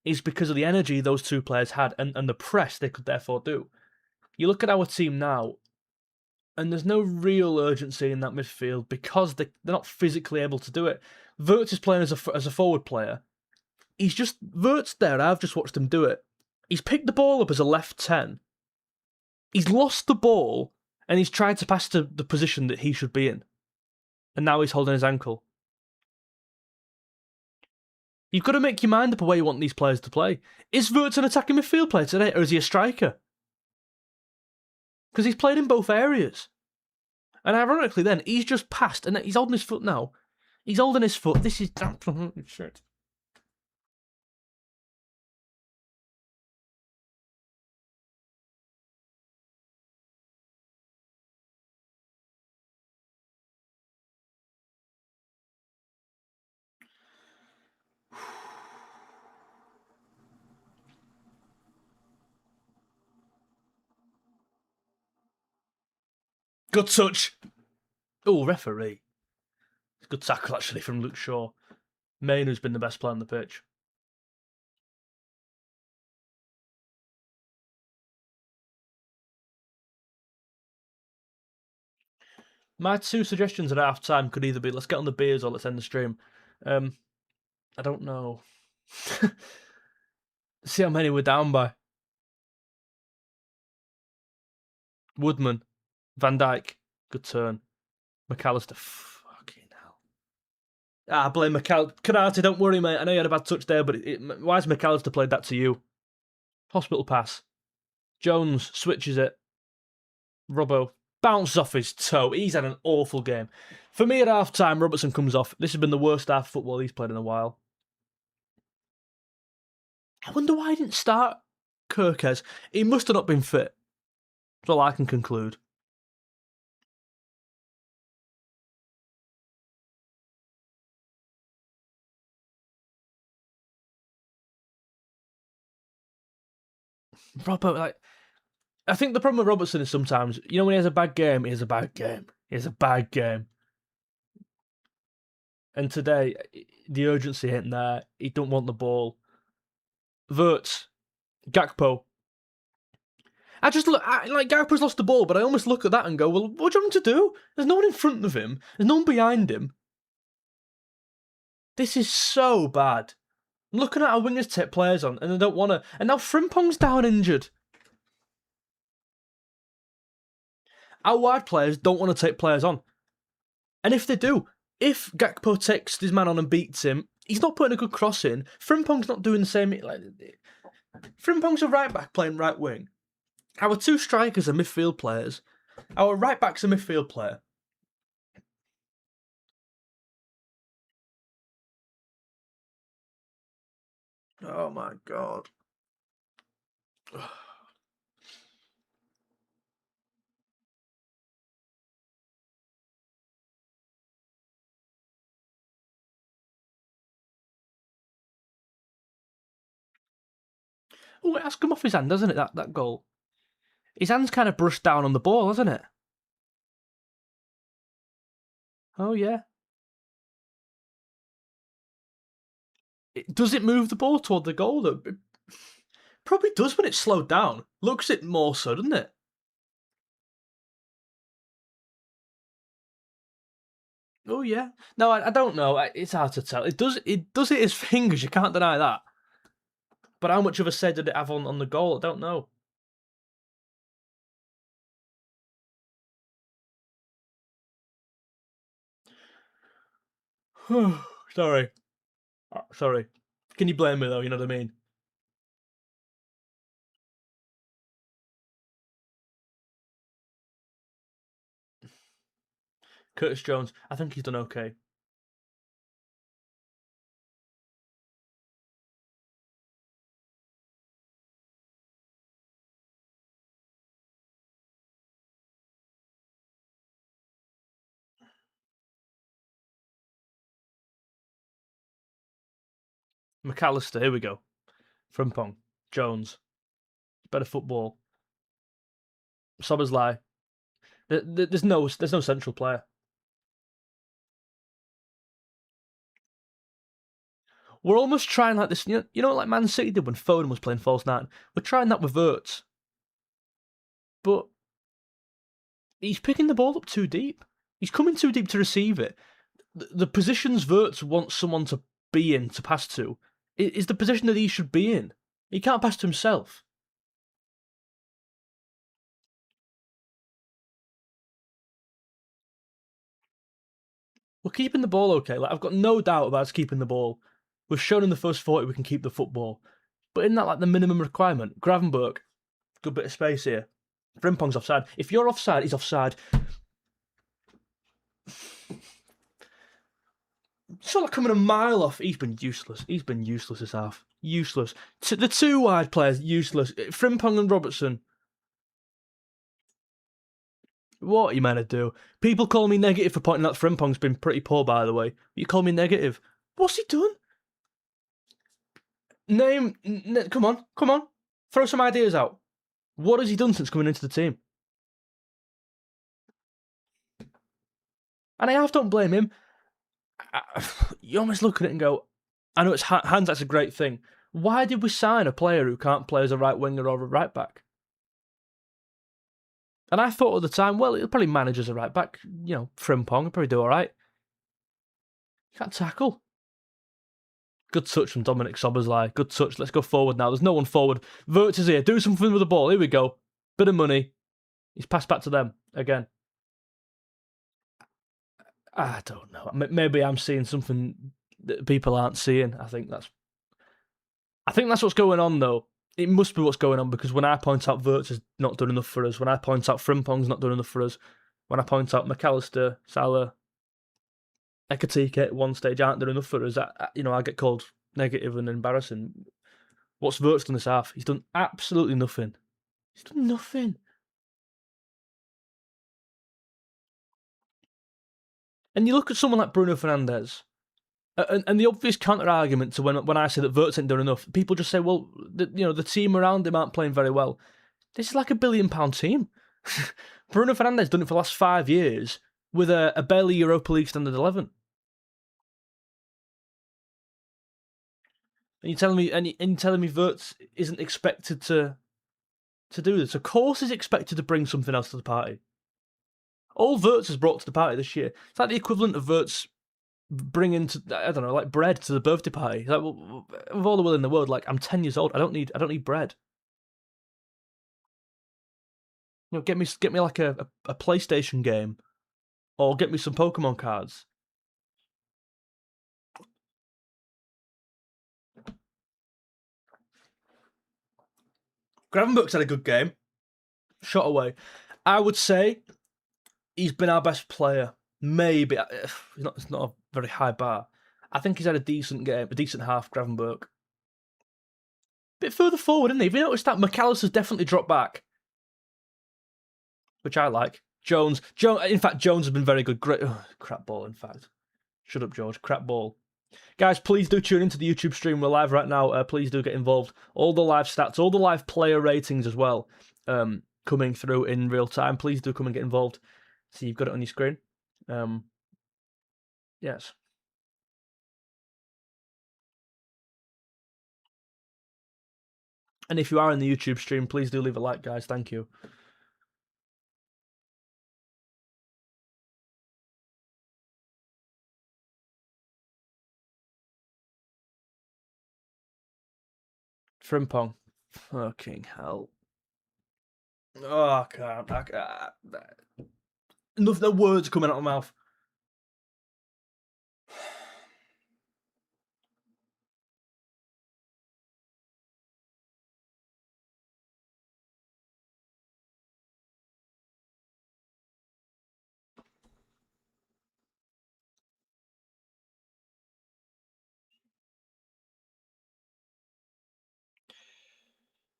is because of the energy those two players had and the press they could therefore do. You look at our team now, and there's no real urgency in that midfield because they're not physically able to do it. Wirtz is playing as a forward player. He's just, Wirtz there, I've just watched him do it. He's picked the ball up as a left 10. He's lost the ball, and he's tried to pass to the position that he should be in. And now he's holding his ankle. You've got to make your mind up where you want these players to play. Is Wirtz an attacking midfield player today, or is he a striker? Because he's played in both areas. And ironically then, he's just passed, and he's holding his foot now. He's holding his foot. This is absolutely shit. Good touch. Oh, referee. Good tackle, actually, from Luke Shaw. Mainoo's been the best player on the pitch. My 2 suggestions at half time could either be let's get on the beers or let's end the stream. I don't know. See how many we're down by. Woodman. Van Dijk. Good turn. McAllister. Fucking hell. I blame McAllister. Konate, don't worry, mate. I know you had a bad touch there, but why has McAllister played that to you? Hospital pass. Jones switches it. Robbo bounces off his toe. He's had an awful game. For me, at half-time, Robertson comes off. This has been the worst half of football he's played in a while. I wonder why he didn't start 𝗕𝗿𝗄𝗃. He must have not been fit. That's all I can conclude. Robbo, I think the problem with Robertson is sometimes, when he has a bad game, he has a bad game. He has a bad game. And today, the urgency ain't there. He don't want the ball. 𝗕𝗏𝗄𝗃. 𝗕𝗏𝗄𝗃. I just look, Gakpo's lost the ball, but I almost look at that and go, well, what do you want him to do? There's no one in front of him. There's no one behind him. This is so bad. I'm looking at our wingers take players on, and they don't want to. And now Frimpong's down injured. Our wide players don't want to take players on. And if they do, if Gakpo takes his man on and beats him, he's not putting a good cross in. Frimpong's not doing the same. Frimpong's a right back playing right wing. Our two strikers are midfield players. Our right back's a midfield player. Oh my God. Oh, it has come off his hand, doesn't it, that goal? His hand's kind of brushed down on the ball, hasn't it? Oh, yeah. Does it move the ball toward the goal, though? It probably does when it's slowed down. Looks it more so, doesn't it? Oh, yeah. No, I don't know. It's hard to tell. It does hit his fingers, you can't deny that. But how much of a say did it have on the goal? I don't know. Sorry. Sorry. Can you blame me, though? You know what I mean? Curtis Jones, I think he's done okay. McAllister, here we go. Frimpong, Jones. Better football. 𝗖𝗵𝗲𝗰𝗍. There's no central player. We're almost trying like this, like Man City did when Foden was playing false nine. We're trying that with 𝗕𝗏𝗏𝗏. But he's picking the ball up too deep. He's coming too deep to receive it. The positions 𝗕𝗏𝗏𝗏 wants someone to be in, to pass to, is the position that he should be in. He can't pass to himself. We're keeping the ball okay. I've got no doubt about us keeping the ball. We've shown in the first 40 we can keep the football. But isn't that the minimum requirement? Gravenberch, good bit of space here. Frimpong's offside. If you're offside, he's offside. Sort of coming a mile off. He's been useless. He's been useless this half. Useless. The two wide players, useless. Frimpong and Robertson. What are you meant to do? People call me negative for pointing out Frimpong's been pretty poor, by the way. You call me negative. What's he done? Come on. Throw some ideas out. What has he done since coming into the team? And I half don't blame him. You almost look at it and go, I know it's hands, that's a great thing. Why did we sign a player who can't play as a right winger or a right back? And I thought at the time, well, he'll probably manage as a right back. Frimpong will probably do all right. He can't tackle. Good touch from Dominic Szoboszlai. Good touch. Let's go forward now. There's no one forward. 𝗕𝗏𝗏𝗏𝗏 is here. Do something with the ball. Here we go. Bit of money. He's passed back to them again. I don't know. Maybe I'm seeing something that people aren't seeing. I think that's what's going on, though. It must be what's going on, because when I point out 𝗿𝗏 is not done enough for us, when I point out 𝗕𝗏𝗄𝗰's not done enough for us, when I point out 𝗕𝗿_𝘁𝗁, 𝗖cie heç𝗁𝗰𝗁 at one stage aren't done enough for us, I get called negative and embarrassing. What's 𝗿𝗏's done this half? He's done absolutely nothing. He's done nothing. And you look at someone like Bruno Fernandes, and the obvious counter-argument to when I say that 𝗿𝗏's ain't done enough, people just say, well, the team around him aren't playing very well. This is like £1 billion team. Bruno Fernandes done it for the last 5 years with a barely Europa League standard 11. And you're telling me, 𝗿𝗏 isn't expected to do this? Of course, he's expected to bring something else to the party. All 𝗿𝗏 has brought to the party this year, it's like the equivalent of 𝗿𝗏's bringing like bread to the birthday party. Like, well, with all the will in the world, like, I'm 10 years old. I don't need bread. Get me like a PlayStation game, or get me some Pokemon cards. Gravenberch's had a good game. Shot away. I would say he's been our best player. Maybe it's not a very high bar. I think he's had a decent game, a decent half. Gravenberch. Bit further forward, isn't he? Have you noticed that 𝗕𝗁𝗁's definitely dropped back, which I like. Jones. In fact, Jones has been very good. Great. Crap ball. In fact, shut up, George. Crap ball. Guys, please do tune into the YouTube stream. We're live right now. Please do get involved. All the live stats, all the live player ratings as well, coming through in real time. Please do come and get involved. See, you've got it on your screen. Yes. And if you are in the YouTube stream, please do leave a like, guys. Thank you. 𝗕𝗏𝗄𝗰. Fucking hell. Oh, I can't. No words coming out of my mouth.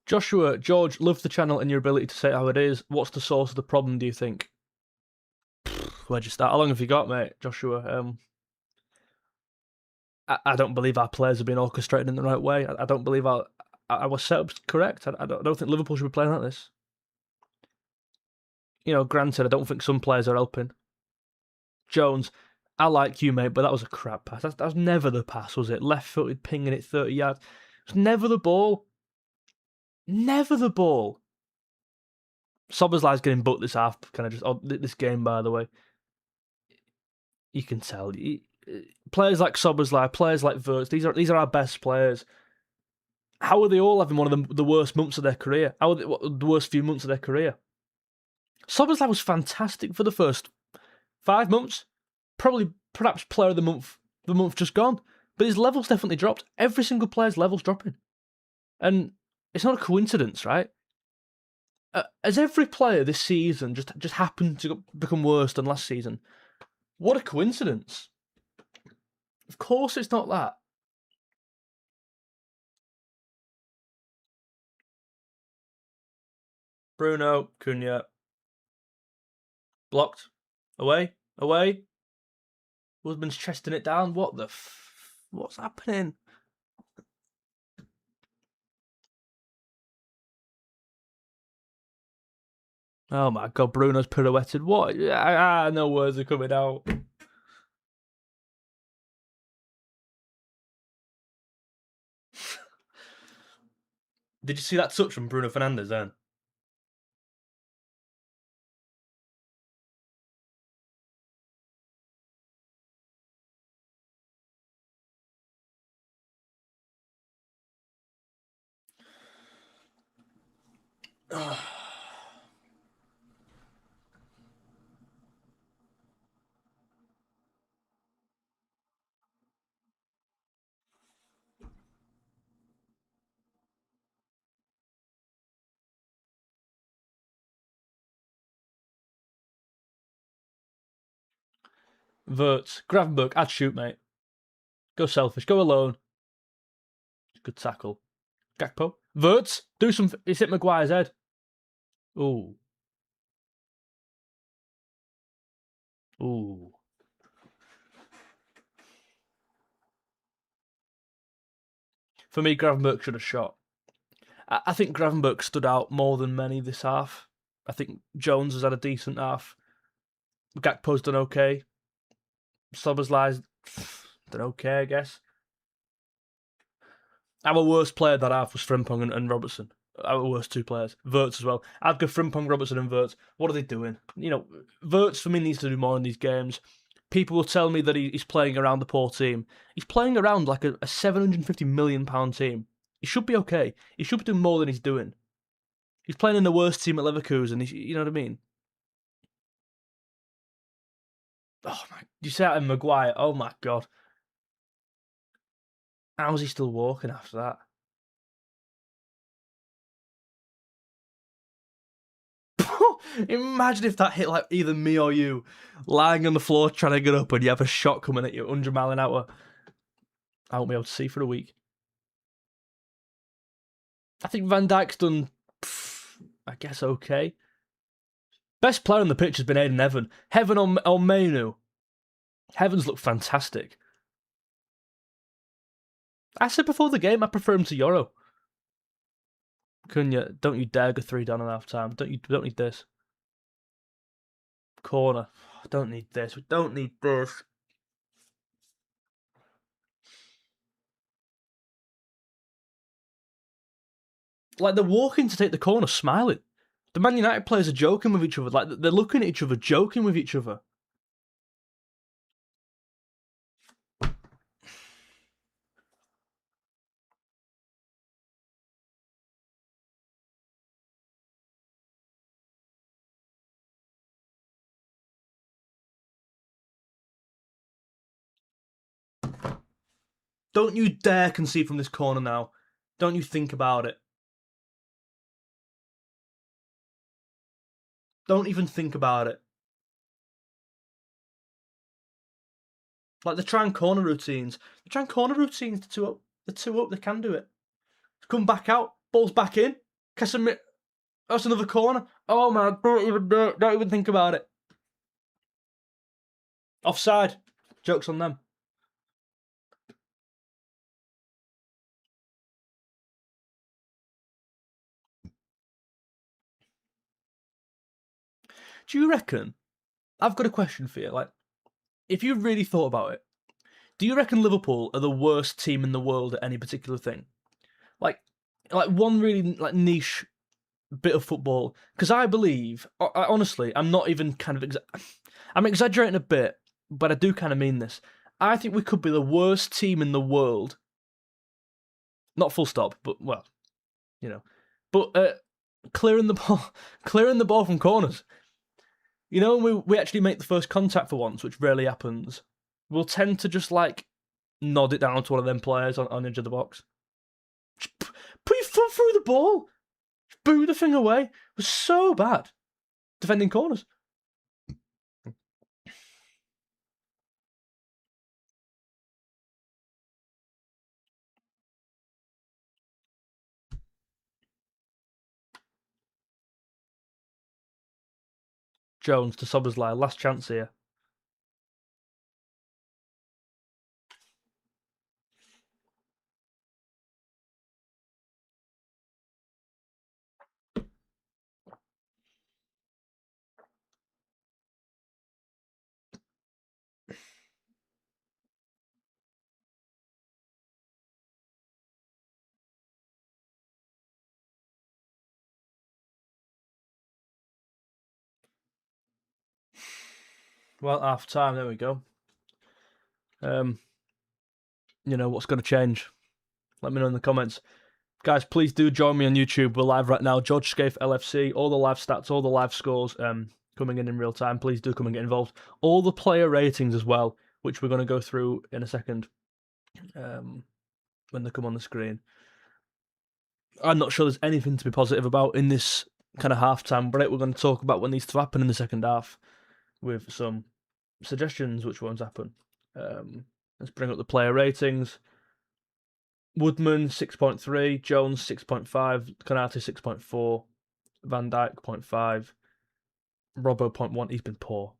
Joshua, George, love the channel and your ability to say it how it is. What's the source of the problem, do you think? Where'd you start? How long have you got, mate, Joshua? I don't believe our players have been orchestrated in the right way. I don't believe our setup's correct. I don't think Liverpool should be playing like this. Granted, I don't think some players are helping. Jones, I like you, mate, but that was a crap pass. That was never the pass, was it? Left-footed, pinging it 30 yards. It was never the ball. Never the ball. Szoboszlai's getting booked this half, this game, by the way. You can tell. Players like Szoboszlai, players like 𝗿𝗏, these are our best players. How are they all having one of the worst months of their career? How are the worst few months of their career? Szoboszlai was fantastic for the first 5 months. Perhaps player of the month just gone. But his level's definitely dropped. Every single player's level's dropping. And it's not a coincidence, right? Has every player this season just happened to become worse than last season? What a coincidence. Of course it's not that. Bruno, Cunha. Blocked. Away. Husband's chesting it down. What's happening? Oh my God, Bruno's pirouetted. What? No words are coming out. Did you see that touch from Bruno Fernandes then? 𝗕𝗏𝗃. Gravenberch, I'd shoot, mate. Go selfish. Go alone. Good tackle. Gakpo. 𝗕𝗏𝗃. Do something. It's hit Maguire's head. Ooh. Ooh. For me, Gravenberch should have shot. I think Gravenberch stood out more than many this half. I think Jones has had a decent half. Gakpo's done okay. Szoboszlai's done okay, I guess. Our worst player that half was Frimpong and Robertson. Our worst two players. 𝗕𝗏𝗃 as well. I'd go Frimpong, Robertson and 𝗕𝗏𝗃. What are they doing? You know, 𝗕𝗏𝗃 for me needs to do more in these games. People will tell me that he's playing around the poor team. He's playing around like a £750 million team. He should be okay. He should be doing more than he's doing. He's playing in the worst team at Leverkusen. You know what I mean? Oh my! You say that in Maguire. Oh my God! How's he still walking after that? Imagine if that hit like either me or you, lying on the floor trying to get up, and you have a shot coming at you 100 miles an hour. I won't be able to see for a week. I think Van Dijk's done, I guess, okay. Best player on the pitch has been Aiden Heaven. Heaven on Menu. Heaven's looked fantastic. I said before the game I prefer him to Euro. Cunha, don't you dare go 3 down at half time. Don't need this. Corner. Don't need this. We don't need this. Like, they're walking to take the corner smiling. The Man United players are joking with each other. Like, they're looking at each other, joking with each other. Don't you dare concede from this corner now. Don't you think about it. Don't even think about it. Like, they're trying corner routines. They're trying corner routines. The two up. They can do it. Come back out. Ball's back in. Casemiro. That's another corner. Oh man, don't even think about it. Offside. Joke's on them. Do you reckon? I've got a question for you. Like, if you really thought about it, do you reckon Liverpool are the worst team in the world at any particular thing? Like one really like niche bit of football. Because I believe, honestly, I'm not even kind of I'm exaggerating a bit, but I do kind of mean this. I think we could be the worst team in the world. Not full stop, but well, you know. But clearing the ball from corners. You know, when we actually make the first contact for once, which rarely happens, we'll tend to just like nod it down to one of them players on the edge of the box. Just put your foot through the ball. Just boo the thing away. It was so bad. Defending corners. Jones to Szoboszlai. Last chance here. Well, half time. There we go. You know what's going to change? Let me know in the comments. Guys, please do join me on YouTube. We're live right now. georgescaif LFC. All the live stats, all the live scores coming in real time. Please do come and get involved. All the player ratings as well, which we're going to go through in a second when they come on the screen. I'm not sure there's anything to be positive about in this kind of half-time break. We're going to talk about what needs to happen in the second half with some suggestions, which won't happen. Let's bring up the player ratings. Woodman 6.3, Jones 6.5, Konate 6.4, Van Dijk 0.5, Robbo 0.1. He's been poor.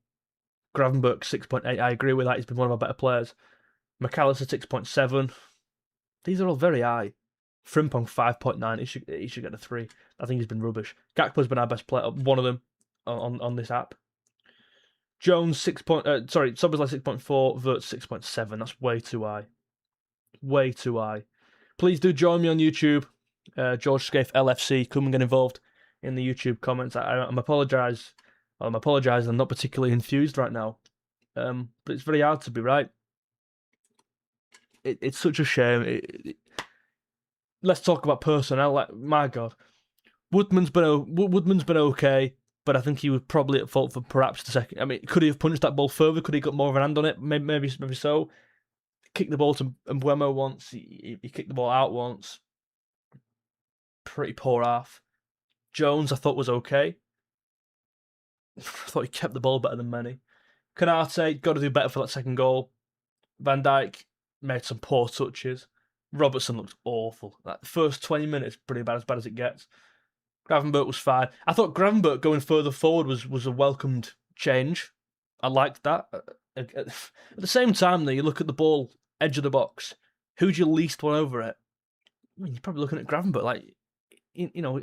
Gravenberch 6.8. I agree with that. He's been one of our better players. McAllister 6.7. These are all very high. Frimpong 5.9. He should get a 3. I think he's been rubbish. Gakpo's been our best player, one of them on this app. Jones 6. Szoboszlai 6.4. Wirtz 6.7. That's way too high. Way too high. Please do join me on YouTube. 𝗕𝗿𝗃 LFC. Come and get involved in the YouTube comments. I'm apologising. I'm not particularly enthused right now. But it's very hard to be right. It's such a shame. Let's talk about personnel. My God, Woodman's been okay, but I think he was probably at fault for perhaps the second. I mean, could he have punched that ball further? Could he got more of an hand on it? Maybe so. Kicked the ball to 𝗵𝗲𝗰 once. He kicked the ball out once. Pretty poor half. Jones, I thought, was okay. I thought he kept the ball better than many. Konate, got to do better for that second goal. Van Dijk made some poor touches. Robertson looked awful. That first 20 minutes, pretty bad, as bad as it gets. Gravenberch was fine. I thought Gravenberch going further forward was a welcomed change. I liked that. At the same time, though, you look at the ball, edge of the box. Who'd you least want over it? I mean, you're probably looking at Gravenberch. Like, you know,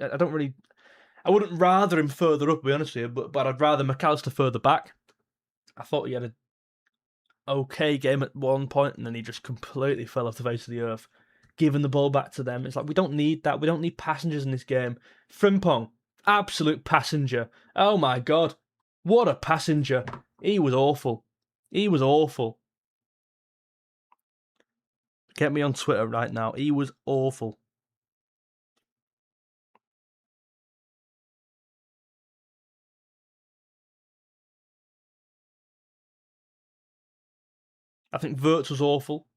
I wouldn't rather him further up, to be honest with you, but I'd rather McAllister further back. I thought he had an okay game at one point, and then he just completely fell off the face of the earth. Giving the ball back to them. It's like, we don't need that. We don't need passengers in this game. Frimpong, absolute passenger. Oh my God. What a passenger. He was awful. He was awful. Get me on Twitter right now. He was awful. I think Wirtz was awful.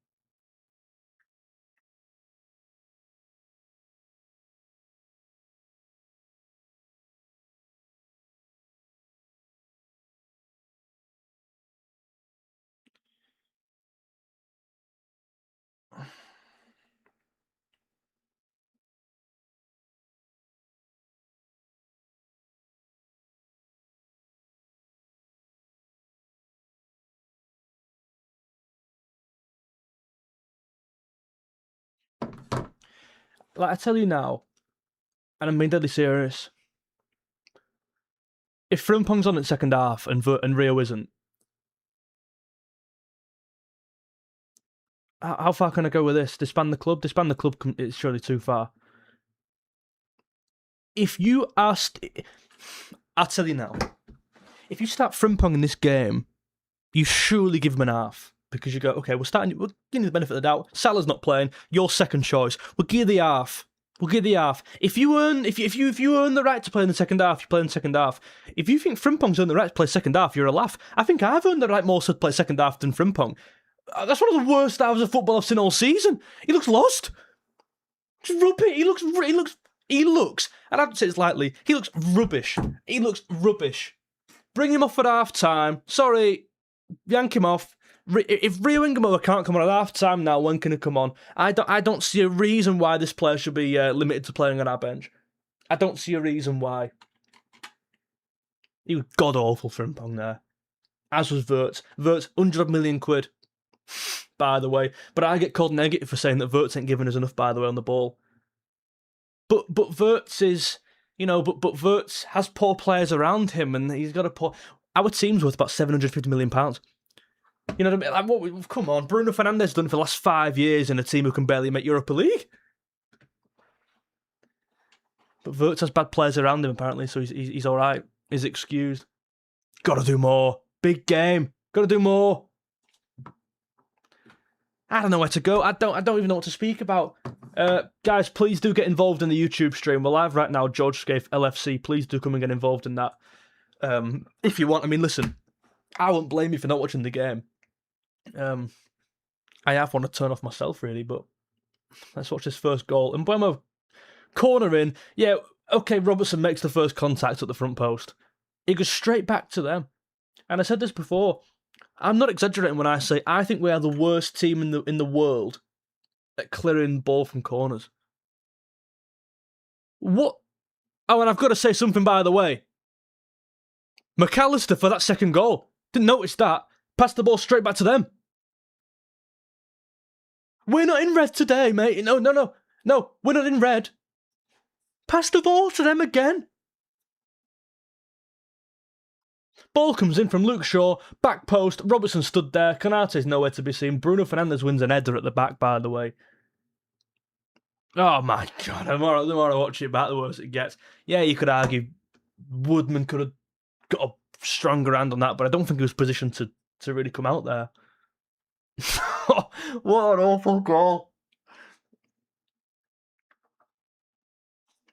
Like, I tell you now, and I'm being deadly serious, if Frimpong's on in second half and Rio isn't, how far can I go with this? Disband the club? Disband the club, it's surely too far. If you asked... I'll tell you now. If you start Frimpong in this game, you surely give him an half. Because you go, okay, we'll give you the benefit of the doubt. Salah's not playing. Your second choice. We'll give you the half. We'll give you the half. If you earn the right to play in the second half, you play in the second half. If you think Frimpong's earned the right to play second half, you're a laugh. I think I've earned the right more to play second half than Frimpong. That's one of the worst halves of football I've seen all season. He looks lost. Just rubbish. He looks, and I don't say this lightly, he looks rubbish. He looks rubbish. Bring him off at half time. Sorry, yank him off. If Rio 𝗵𝗲𝗰𝗍 can't come on at half time now, when can he come on? I don't see a reason why this player should be limited to playing on our bench. I don't see a reason why. He was god awful for Frimpong there. As was Wirtz. Wirtz, 100 million quid, by the way. But I get called negative for saying that Wirtz ain't giving us enough, by the way, on the ball. But Wirtz is, but Wirtz has poor players around him, and he's got a poor... Our team's worth about £750 million. You know what I mean? Like, come on, Bruno Fernandes done it for the last 5 years in a team who can barely make Europa League. But Wirtz has bad players around him, apparently, so he's all right. He's excused. Got to do more. Big game. Got to do more. I don't know where to go. I don't even know what to speak about. Guys, please do get involved in the YouTube stream. We're live right now, georgescaif LFC. Please do come and get involved in that. If you want. I mean, listen, I won't blame you for not watching the game. I have want to turn off myself, really, but let's watch this first goal. And 𝗵𝗲𝗰 corner in. Yeah, okay, Robertson makes the first contact at the front post. It goes straight back to them. And I said this before. I'm not exaggerating when I say I think we are the worst team in the world at clearing the ball from corners. What? Oh, and I've got to say something, by the way. McAllister for that second goal. Didn't notice that. Passed the ball straight back to them. We're not in red today, mate. No, we're not in red. Pass the ball to them again. Ball comes in from Luke Shaw, back post, Robertson stood there, Konate's nowhere to be seen, Bruno Fernandes wins an header at the back, by the way. Oh my God, the more I watch it back, the worse it gets. Yeah, you could argue Woodman could have got a stronger hand on that, but I don't think he was positioned to really come out there. What an awful goal.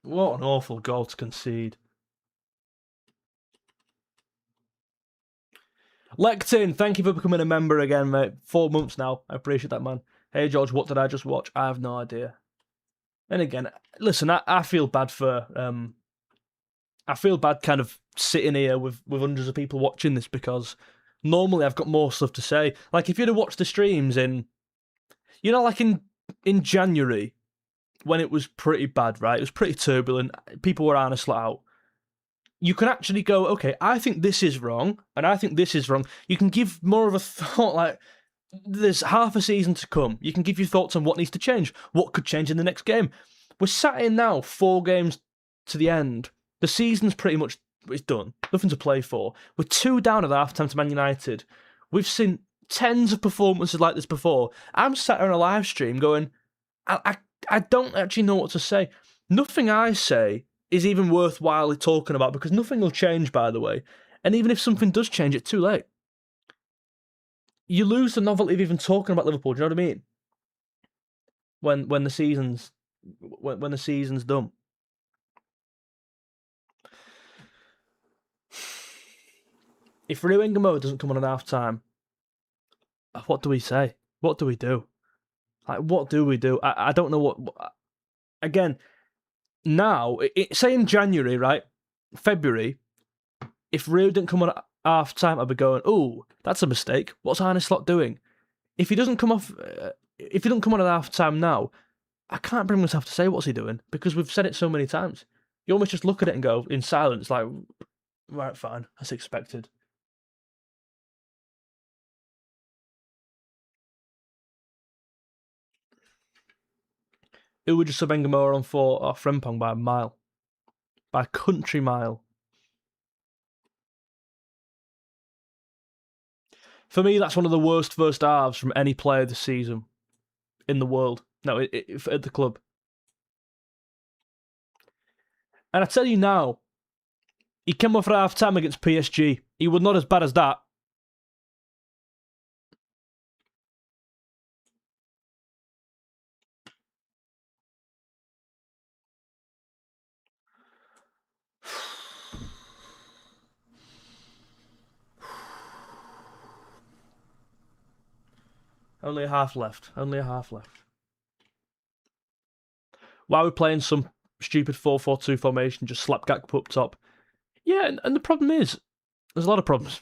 What an awful goal to concede. Lectin, thank you for becoming a member again, mate. 4 months now. I appreciate that, man. Hey, George, what did I just watch? I have no idea. And again, listen, I feel bad for... I feel bad kind of sitting here with hundreds of people watching this because normally I've got more stuff to say. Like, if you'd have watched the streams in... You know, like in January, when it was pretty bad, right? It was pretty turbulent. People were honest flat out. You can actually go, okay, I think this is wrong, and I think this is wrong. You can give more of a thought, like, there's half a season to come. You can give your thoughts on what needs to change, what could change in the next game. We're sat in now, 4 games to the end. The season's pretty much it's done. Nothing to play for. We're 2 down at the half-time to Man United. We've seen tens of performances like this before. I'm sat here on a live stream going, I don't actually know what to say. Nothing I say is even worthwhile talking about because nothing will change, by the way. And even if something does change, it's too late. You lose the novelty of even talking about Liverpool. Do you know what I mean? When the season's done. If 𝗕𝗿𝗃𝗃𝗃 doesn't come on at half time, what do we say? What do we do? Like, what do we do? I don't know what. Again, now, say in January, right? February, if 𝗕𝗿 didn't come on at half time, I'd be going, oh, that's a mistake. What's Arne Slot doing? If he doesn't come on at half time now, I can't bring myself to say what's he doing because we've said it so many times. You almost just look at it and go in silence, like, right, fine, that's expected. Who would just 𝗕𝗃𝗃𝗃 on for 𝗕𝗃𝗃 by a mile? By a country mile. For me, that's one of the worst first halves from any player this season in the world. No, at the club. And I tell you now, he came off at half time against PSG. He was not as bad as that. Only a half left. Only a half left. Why are we playing some stupid 4-4-2 formation, just slap Gakpo up top? Yeah, and the problem is, there's a lot of problems.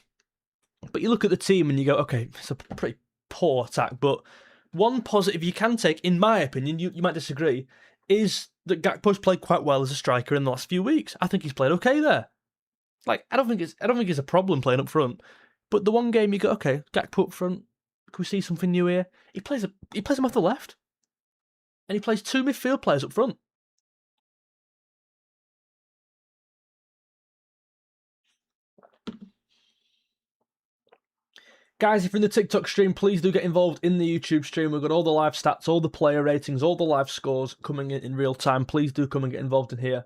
But you look at the team and you go, okay, it's a pretty poor attack. But one positive you can take, in my opinion, you might disagree, is that Gakpo's played quite well as a striker in the last few weeks. I think he's played okay there. Like, I don't think it's a problem playing up front. But the one game you go, okay, Gakpo up front, can we see something new here? He plays him off the left. And he plays 2 midfield players up front. Guys, if you're in the TikTok stream, please do get involved in the YouTube stream. We've got all the live stats, all the player ratings, all the live scores coming in real time. Please do come and get involved in here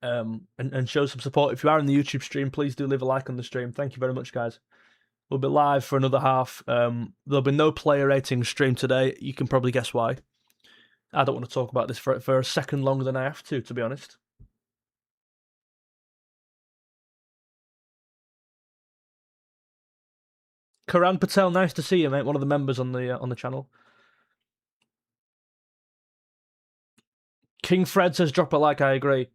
and show some support. If you are in the YouTube stream, please do leave a like on the stream. Thank you very much, guys. We'll be live for another half. There'll be no player rating stream today. You can probably guess why. I don't want to talk about this for a second longer than I have to be honest. Karan Patel, nice to see you, mate. One of the members on the channel. King Fred says, drop a like, I agree.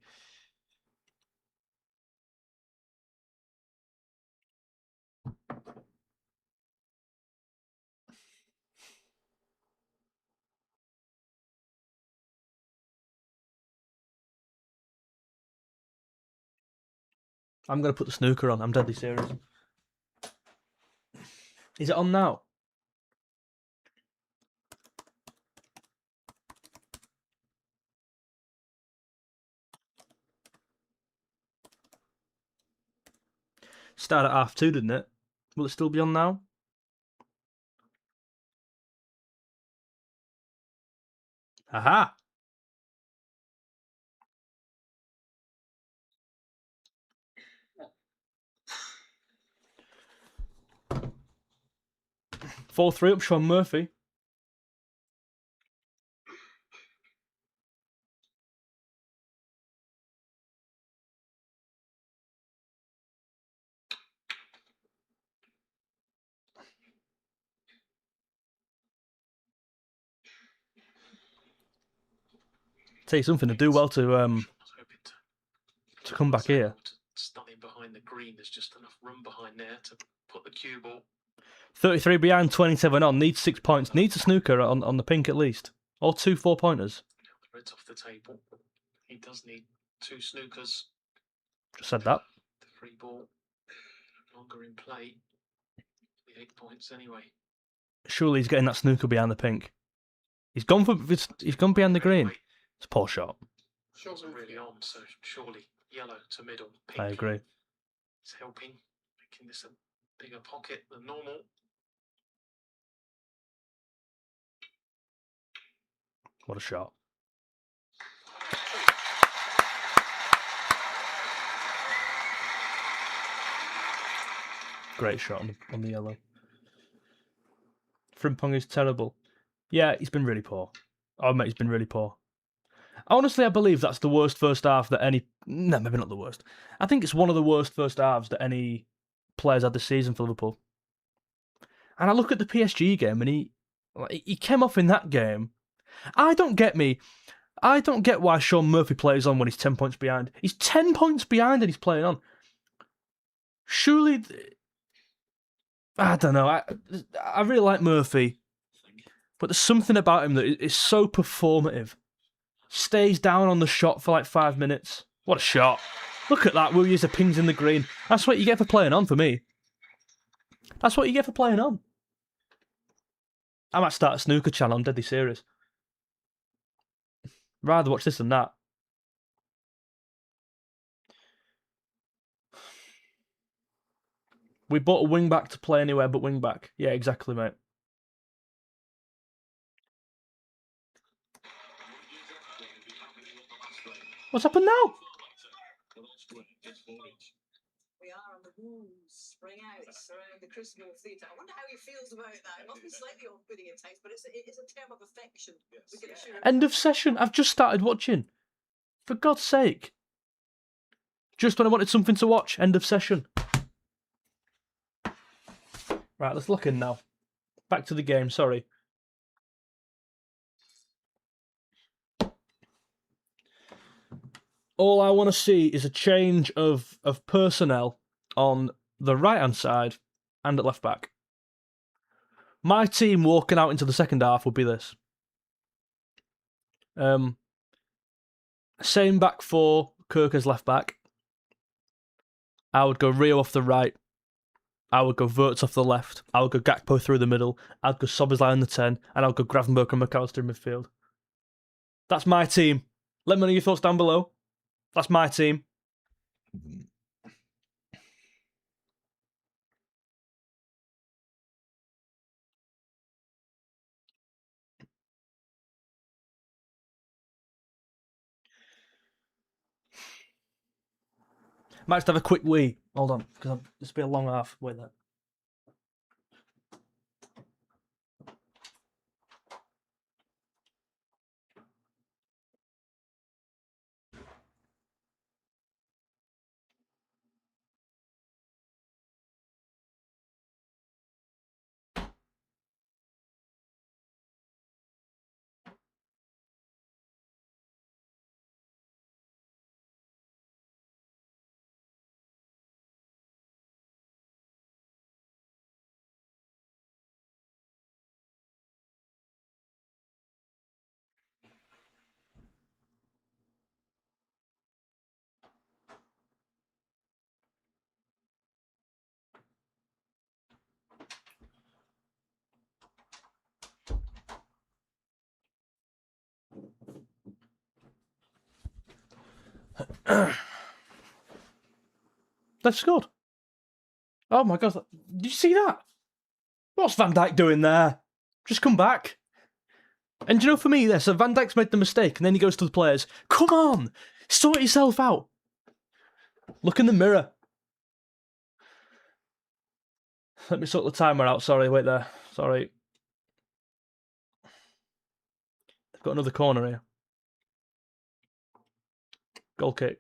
I'm going to put the snooker on. I'm deadly serious. Is it on now? Started at 2:30, didn't it? Will it still be on now? Aha! Four-three up, Sean Murphy. Tell you something, to do well to come back here. Stunning behind the green. There's just enough room behind there to put the cue ball. 33 behind, 27 on. Needs 6 points. Needs a snooker on the pink at least. Or 2 4-pointers. Now the red's off the table. He does need 2 snookers. Just said that. The free ball no longer in play. The 8 points anyway. Surely he's getting that snooker behind the pink. He's gone behind the green. It's a poor shot. Wasn't really on, so surely yellow to middle. Pink. I agree. It's helping, making this a bigger pocket than normal. What a shot. Great shot on the yellow. Frimpong is terrible. Yeah, he's been really poor. I admit he's been really poor. Honestly, I believe that's the worst first half that any... No, maybe not the worst. I think it's one of the worst first halves that any players had this season for Liverpool. And I look at the PSG game and he came off in that game. I don't get why Sean Murphy plays on when he's 10 points behind. He's 10 points behind and he's playing on. Surely... I don't know. I really like Murphy. But there's something about him that is so performative. Stays down on the shot for like 5 minutes. What a shot. Look at that. We'll use the pings in the green. That's what you get for playing on for me. That's what you get for playing on. I might start a snooker channel. I'm deadly serious. Rather watch this than that. We bought a wing back to play anywhere but wing back. Yeah, exactly, mate. What's happened now? We are on the Wolves spring out around the Christmas theatre. I wonder how he feels about that. It must be slightly off-putting at times, but it is a term of affection. We can assure him. End of session. I've just started watching. For God's sake. Just when I wanted something to watch. End of session. Right, let's look in now. Back to the game, sorry. All I want to see is a change of personnel on the right-hand side and at left-back. My team walking out into the second half would be this. Same back four, Kirk as left-back. I would go Rio off the right. I would go Wirtz off the left. I would go Gakpo through the middle. I'd go Szoboszlai on the 10. And I would go Gravenberch and McAllister in midfield. That's my team. Let me know your thoughts down below. That's my team. Might just have a quick wee. Hold on, because this will be a long half. Wait there. They've scored. Oh my God. Did you see that? What's Van Dijk doing there? Just come back. And you know, for me, so Van Dijk's made the mistake, and then he goes to the players. Come on! Sort yourself out. Look in the mirror. Let me sort the timer out. Sorry, wait there. Sorry. They've got another corner here. Goal kick.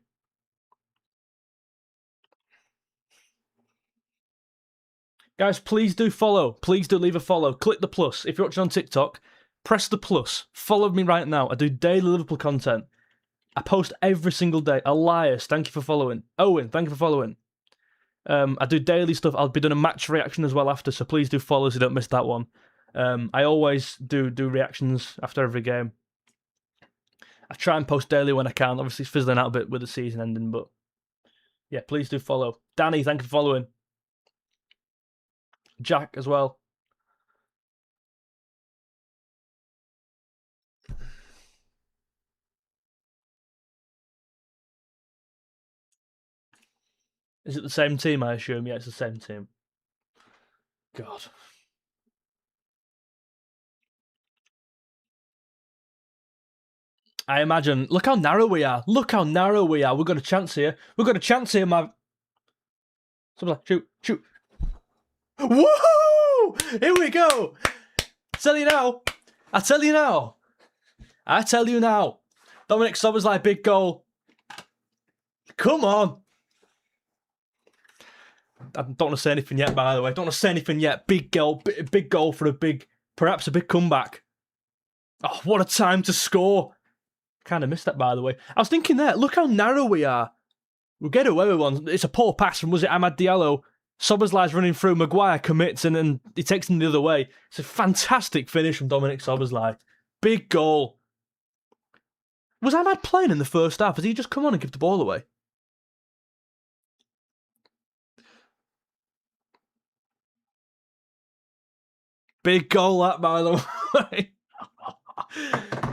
Guys, please do follow. Please do leave a follow. Click the plus. If you're watching on TikTok, press the plus. Follow me right now. I do daily Liverpool content. I post every single day. Elias, thank you for following. Owen, thank you for following. I do daily stuff. I'll be doing a match reaction as well after, so please do follow so you don't miss that one. I always do reactions after every game. I try and post daily when I can. Obviously, it's fizzling out a bit with the season ending, but yeah, please do follow. Danny, thank you for following. Jack as well. Is it the same team, I assume? Yeah, it's the same team. God. I imagine. Look how narrow we are. Look how narrow we are. We've got a chance here. We've got a chance here, man. Something like, shoot, shoot. Woohoo! Here we go. Tell you now. I tell you now. I tell you now. Dominic Szoboszlai, big goal. Come on. I don't want to say anything yet, by the way. Don't want to say anything yet. Big goal for perhaps a big comeback. Oh, what a time to score. Kind of missed that, by the way. I was thinking there, look how narrow we are. We'll get away with one. It's a poor pass from, was it Amad Diallo? Szoboszlai's running through, Maguire commits, and then he takes him the other way. It's a fantastic finish from Dominic Szoboszlai. Big goal. Was Amad playing in the first half? Has he just come on and give the ball away? Big goal, that, by the way.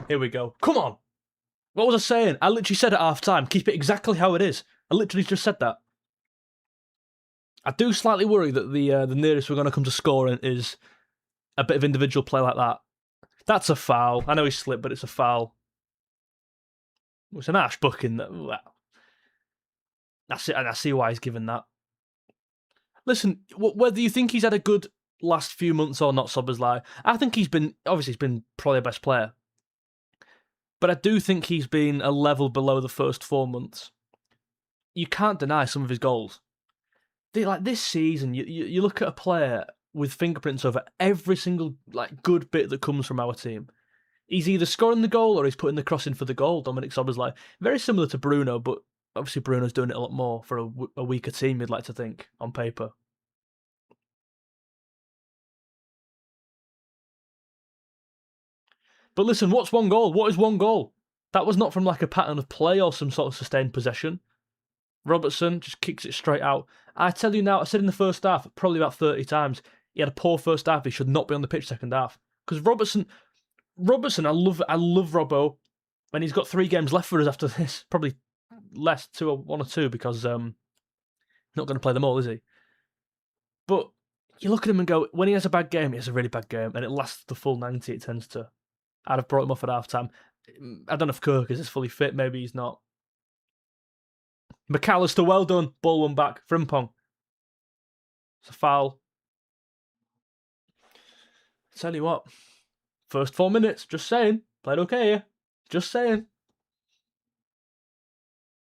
Here we go. Come on. What was I saying? I literally said at half time, keep it exactly how it is. I literally just said that. I do slightly worry that the nearest we're going to come to scoring is a bit of individual play like that. That's a foul. I know he slipped, but it's a foul. It's an harsh booking. Well, I see why he's given that. Listen, whether you think he's had a good last few months or not, Szoboszlai, I think he's been probably the best player. But I do think he's been a level below the first 4 months. You can't deny some of his goals. Like this season, you look at a player with fingerprints over every single good bit that comes from our team. He's either scoring the goal or he's putting the cross in for the goal, Dominic Szoboszlai. Very similar to Bruno, but obviously Bruno's doing it a lot more for a weaker team, you'd like to think, on paper. But listen, what's one goal? What is one goal? That was not from a pattern of play or some sort of sustained possession. Robertson just kicks it straight out. I tell you now, I said in the first half, probably about 30 times, he had a poor first half. He should not be on the pitch second half. Because Robertson, I love Robbo, and he's got 3 games left for us after this. Probably less, 1 or 2, because he's not going to play them all, is he? But you look at him and go, when he has a bad game, he has a really bad game, and it lasts the full 90, it tends to. I'd have brought him off at half time. I don't know if Kirk is fully fit, maybe he's not. McAllister, well done. Ball one back. Frimpong. It's a foul. Tell you what. First 4 minutes, just saying. Played okay here. Just saying.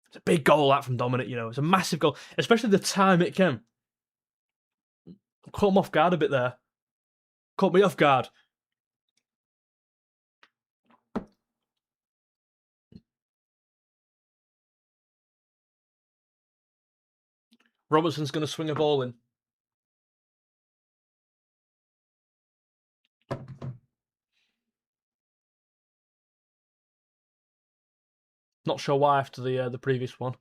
It's a big goal, that, from Dominic, It's a massive goal. Especially the time it came. Caught him off guard a bit there. Caught me off guard. Robertson's going to swing a ball in. Not sure why after the previous one.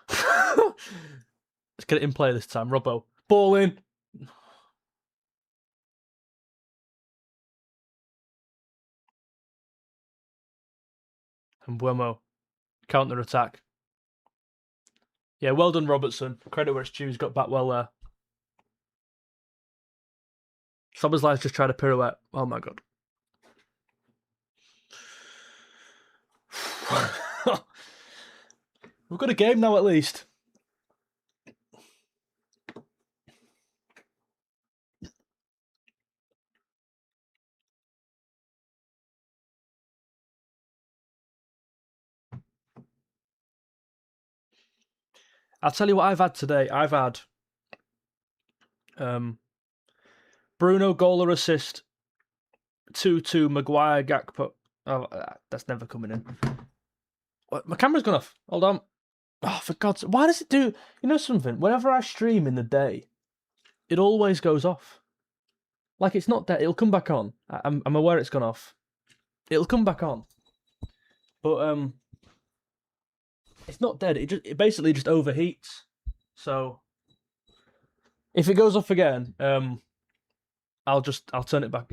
Let's get it in play this time. Robbo. Ball in. And Buemo. Counter-attack. Yeah, well done, Robertson. Credit where it's due. He's got back well there. Szoboszlai's just tried a pirouette. Oh my god. We've got a game now at least. I'll tell you what I've had today. I've had Bruno goal or assist, 2-2 Maguire Gakpo. Oh, that's never coming in. My camera's gone off. Hold on. Oh, for God's sake. Why does it do... You know something? Whenever I stream in the day, it always goes off. Like, it's not dead. It'll come back on. I'm aware it's gone off. It'll come back on. But, it's not dead. It basically just overheats. So, if it goes off again, I'll turn it back.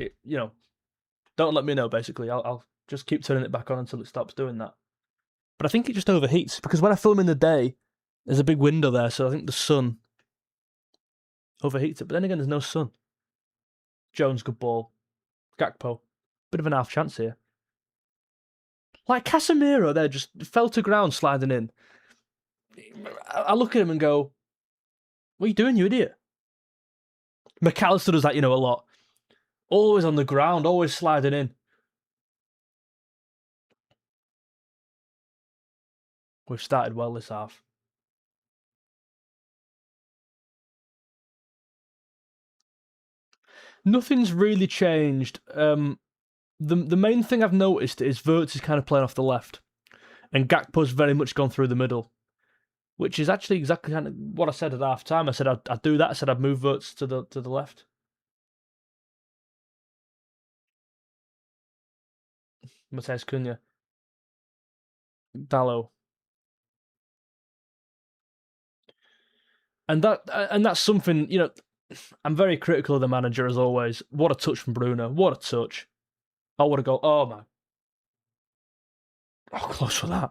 Don't let me know, basically. I'll just keep turning it back on until it stops doing that. But I think it just overheats, because when I film in the day, there's a big window there, so I think the sun overheats it. But then again, there's no sun. Jones, good ball. Gakpo, bit of an half chance here. Like Casemiro there, just fell to ground sliding in. I look at him and go, what are you doing, you idiot? McAllister does that, a lot. Always on the ground, always sliding in. We've started well this half. Nothing's really changed. The main thing I've noticed is Wirtz is kind of playing off the left, and Gakpo's very much gone through the middle, which is actually exactly kind of what I said at half time. I said I'd do that. I said I'd move Wirtz to the left. Matheus Cunha, Dalot. And that's something, I'm very critical of the manager as always. What a touch from Bruno. What a touch. Oh, what a goal. Oh, man. Oh, close for that.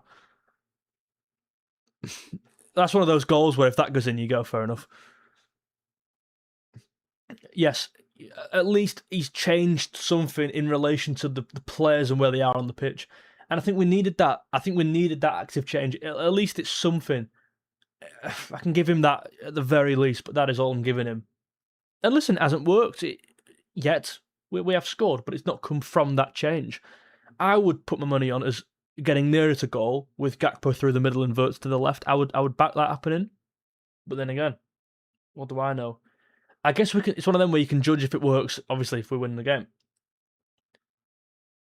That's one of those goals where if that goes in, you go, fair enough. Yes, at least he's changed something in relation to the players and where they are on the pitch. And I think we needed that. I think we needed that active change. At least it's something. I can give him that at the very least, but that is all I'm giving him. And listen, it hasn't worked yet. We have scored, but it's not come from that change. I would put my money on as getting nearer to goal with Gakpo through the middle and Wirtz to the left. I would back that happening. But then again, what do I know? I guess it's one of them where you can judge if it works, obviously, if we win the game.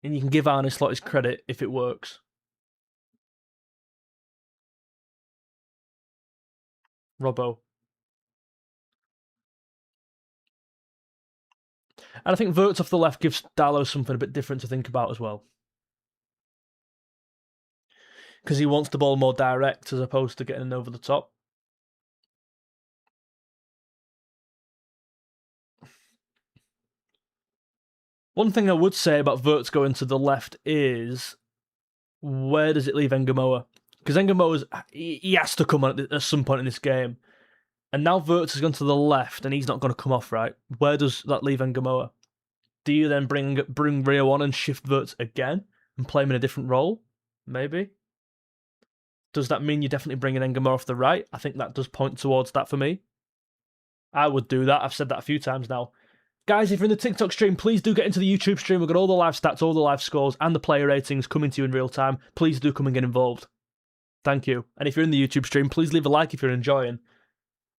And you can give Arne Slot his credit if it works. Robbo. And I think Wirtz off the left gives Dalot something a bit different to think about as well. Because he wants the ball more direct as opposed to getting over the top. One thing I would say about Wirtz going to the left is, where does it leave 𝗕𝗵𝗲𝗰? Because 𝗕𝗵𝗲𝗃, he has to come on at some point in this game. And now Wirtz has gone to the left and he's not going to come off right. Where does that leave 𝗕𝗵𝗲𝗃? Do you then bring Rio on and shift Wirtz again and play him in a different role? Maybe. Does that mean you're definitely bringing 𝗕𝗵𝗲𝗃 off the right? I think that does point towards that for me. I would do that. I've said that a few times now. Guys, if you're in the TikTok stream, please do get into the YouTube stream. We've got all the live stats, all the live scores, and the player ratings coming to you in real time. Please do come and get involved. Thank you. And if you're in the YouTube stream, please leave a like if you're enjoying.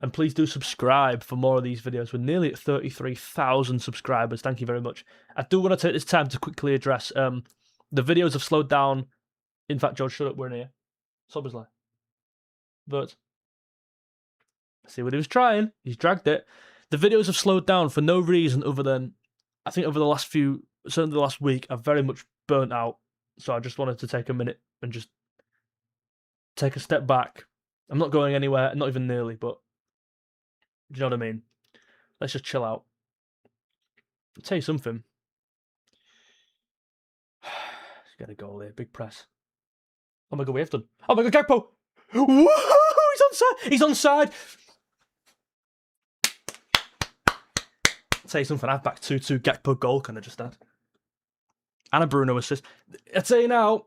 And please do subscribe for more of these videos. We're nearly at 33,000 subscribers. Thank you very much. I do want to take this time to quickly address the videos have slowed down. In fact, George, shut up. We're in here. Szoboszlai. But see what he was trying. He's dragged it. The videos have slowed down for no reason other than, I think over the last certainly the last week, I've very much burnt out. So I just wanted to take a minute and just take a step back. I'm not going anywhere, not even nearly, but do you know what I mean? Let's just chill out. I'll tell you something. Let's get a goal here. Big press. Oh my god, we have done. Oh my god, Gakpo! Whoa! he's onside. He's onside. I'll tell you something, I've backed 2-2 Gakpo goal, can I just add? And a Bruno assist. I tell you now,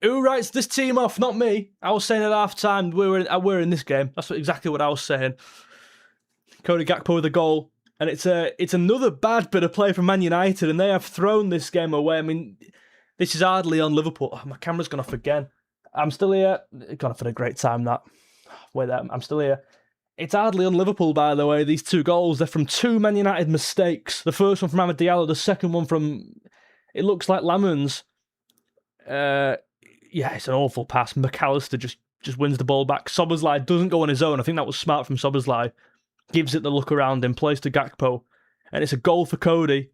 who writes this team off? Not me. I was saying at half time we're in this game. That's exactly what I was saying. Cody Gakpo with a goal. And it's another bad bit of play from Man United, and they have thrown this game away. I mean, this is hardly on Liverpool. Oh, my camera's gone off again. I'm still here. Gone off at a great time, that. Wait there, I'm still here. It's hardly on Liverpool, by the way, these 2 goals. They're from 2 Man United mistakes. The first one from Amad Diallo, the second one from, it looks like Lamens. Yeah, it's an awful pass. McAllister just wins the ball back. Szoboszlai doesn't go on his own. I think that was smart from Szoboszlai. Gives it the look around him, plays to Gakpo. And it's a goal for Cody.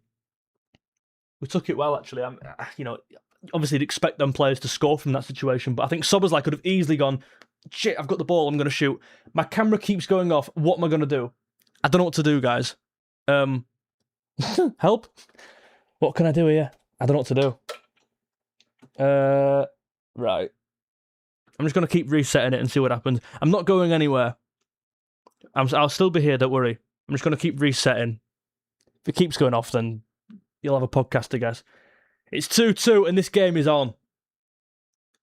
We took it well, actually. Obviously you'd expect them players to score from that situation, but I think Szoboszlai could have easily gone, shit, I've got the ball, I'm going to shoot. My camera keeps going off. What am I going to do? I don't know what to do, guys. Help? What can I do here? I don't know what to do. Right. I'm just going to keep resetting it and see what happens. I'm not going anywhere. I'll still be here, don't worry. I'm just going to keep resetting. If it keeps going off, then you'll have a podcast, I guess. It's 2-2, and this game is on.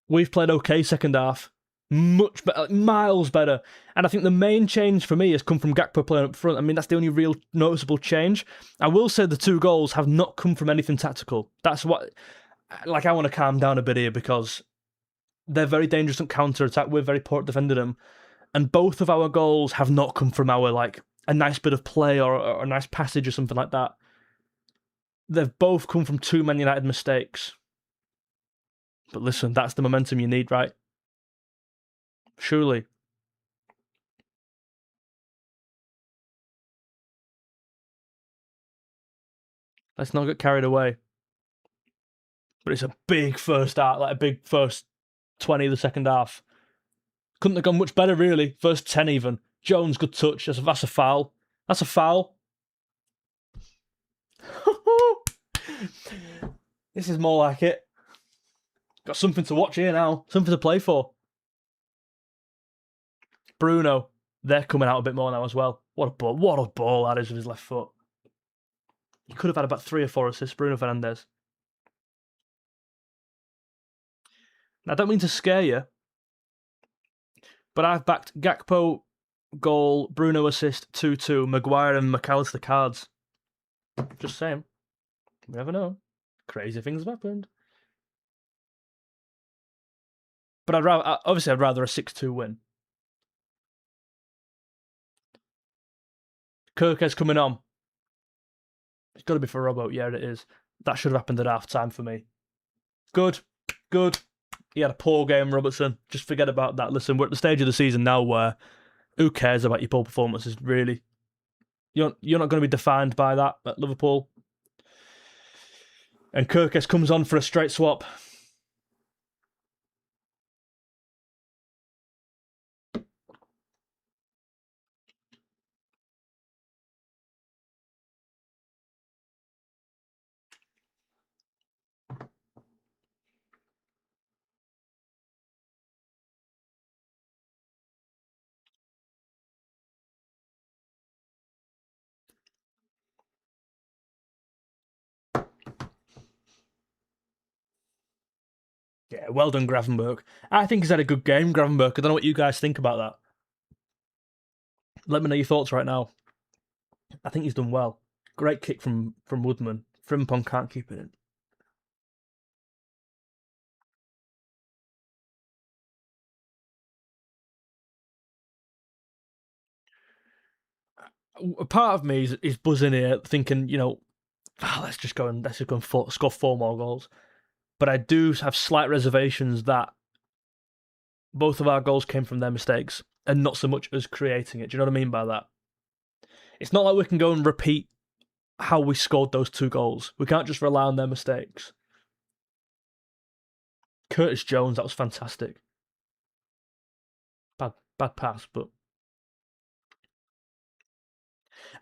We've played okay second half. Much better, miles better. And I think the main change for me has come from Gakpo playing up front. I mean, that's the only real noticeable change. I will say the 2 goals have not come from anything tactical. That's what... Like, I want to calm down a bit here, because they're very dangerous at counter-attack. We're very poor at defending them. And both of our goals have not come from our, like, a nice bit of play or a nice passage or something like that. They've both come from 2 Man United mistakes. But listen, that's the momentum you need, right? Surely. Let's not get carried away. But it's a big first half, like a big first 20 of the second half. Couldn't have gone much better, really. First 10 even. Jones, good touch. That's a foul. That's a foul. This is more like it. Got something to watch here now. Something to play for. Bruno. They're coming out a bit more now as well. What a ball. What a ball that is with his left foot. He could have had about 3 or 4 assists, Bruno Fernandes. Now, I don't mean to scare you, but I've backed Gakpo goal, Bruno assist, 2-2, Maguire and McAllister cards. Just saying. You never know. Crazy things have happened. But I'd rather a 6-2 win. 𝗕𝗿𝗄𝗃's coming on. It's got to be for Robbo. Yeah, it is. That should have happened at half time for me. Good. Good. He had a poor game, Robertson. Just forget about that. Listen, we're at the stage of the season now where who cares about your poor performances, really? You're not going to be defined by that at Liverpool. And 𝗕𝗿𝗃 comes on for a straight swap. Yeah, well done, Gravenberch. I think he's had a good game, Gravenberch. I don't know what you guys think about that. Let me know your thoughts right now. I think he's done well. Great kick from Woodman. Frimpong can't keep it in. A part of me is buzzing here, thinking, let's just go and score 4 more goals. But I do have slight reservations that both of our goals came from their mistakes and not so much as creating it. Do you know what I mean by that? It's not like we can go and repeat how we scored those 2 goals. We can't just rely on their mistakes. Curtis Jones, that was fantastic. Bad pass, but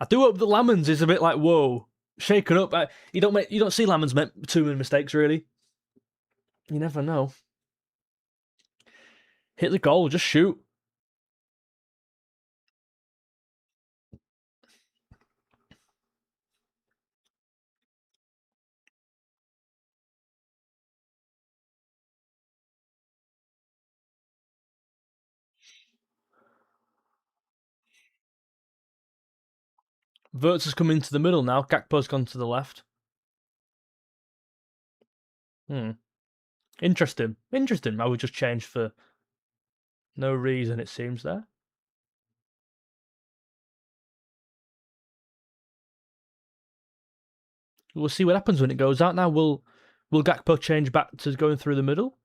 I do hope that Lamens is a bit like, whoa, shaken up. You don't see Lamens make too many mistakes, really. You never know. Hit the goal, just shoot. Wirtz has come into the middle now. Gakpo's gone to the left. Interesting. Interesting how we just changed for no reason, it seems, there. We'll see what happens when it goes out now. Will Gakpo change back to going through the middle?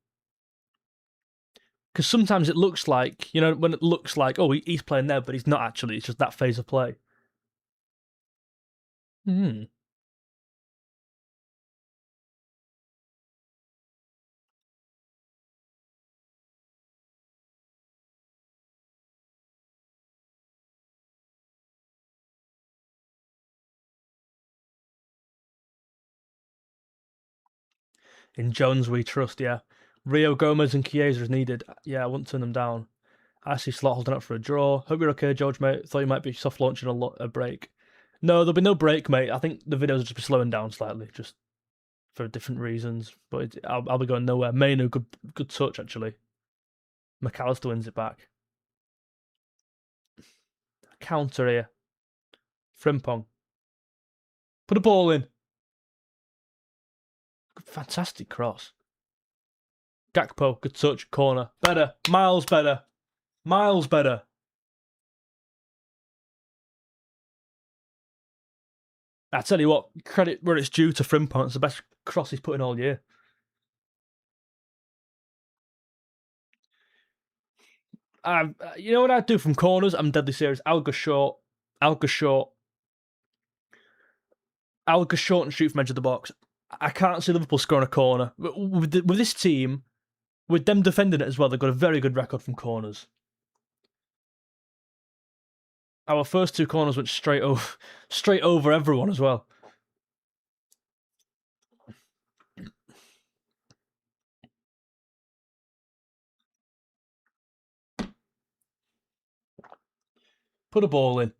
Because sometimes it looks like, you know, when it looks like, oh, he's playing there, but he's not actually. It's just that phase of play. In Jones we trust, yeah. Rio, Gomez and Chiesa is needed. Yeah, I wouldn't turn them down. I see Slot holding up for a draw. Hope you're okay, George, mate. Thought you might be soft launching a break. No, there'll be no break, mate. I think the videos will just be slowing down slightly, just for different reasons. But I'll be going nowhere. Mainu, good touch, actually. McAllister wins it back. Counter here. Frimpong. Put a ball in. Fantastic cross. Gakpo, good touch, corner. Better. Miles better. Miles better. I tell you what, credit where it's due to Frimpong. It's the best cross he's put in all year. You know what I'd do from corners? I'm deadly serious. I'll go short. I'll go short and shoot from edge of the box. I can't see Liverpool scoring a corner. With this team, with them defending it as well, they've got a very good record from corners. Our first two corners went straight over everyone as well. Put a ball in.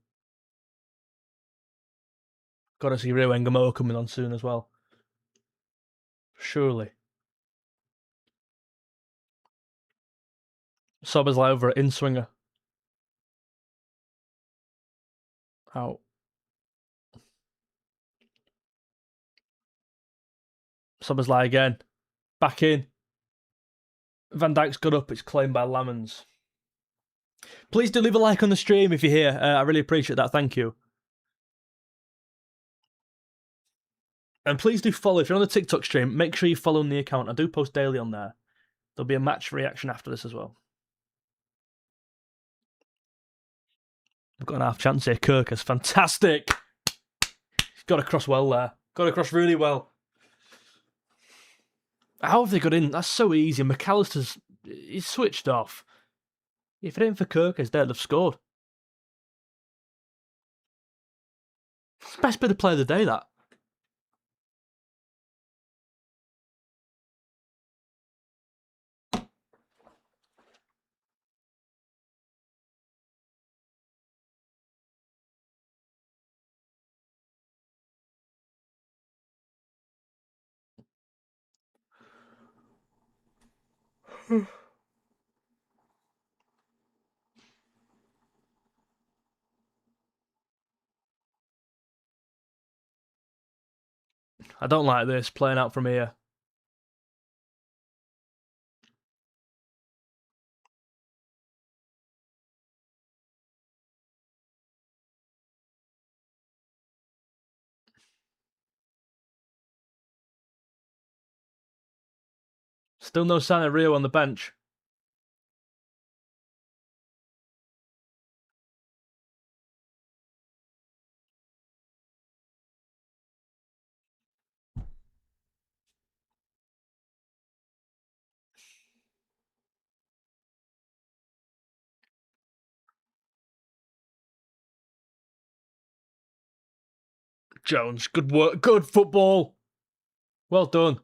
Got to see Rio 𝗕𝗵𝗲𝗰𝗁 coming on soon as well. Surely. Szoboszlai over at in-swinger. Out. Szoboszlai again. Back in. Van Dijk's got up. It's claimed by Lammens. Please do leave a like on the stream if you're here. I really appreciate that. Thank you. And please do follow. If you're on the TikTok stream, make sure you follow the account. I do post daily on there. There'll be a match reaction after this as well. We've got an half chance here. 𝗂𝗃, fantastic. He's got across well there. Got across really well. How have they got in? That's so easy. McAllister's he's switched off. If it ain't for 𝗂𝗃, they'd have scored. It's the best bit of play of the day, that. I don't like this, playing out from here. Still no sign of Rio on the bench. Jones, good work, good football. Well done.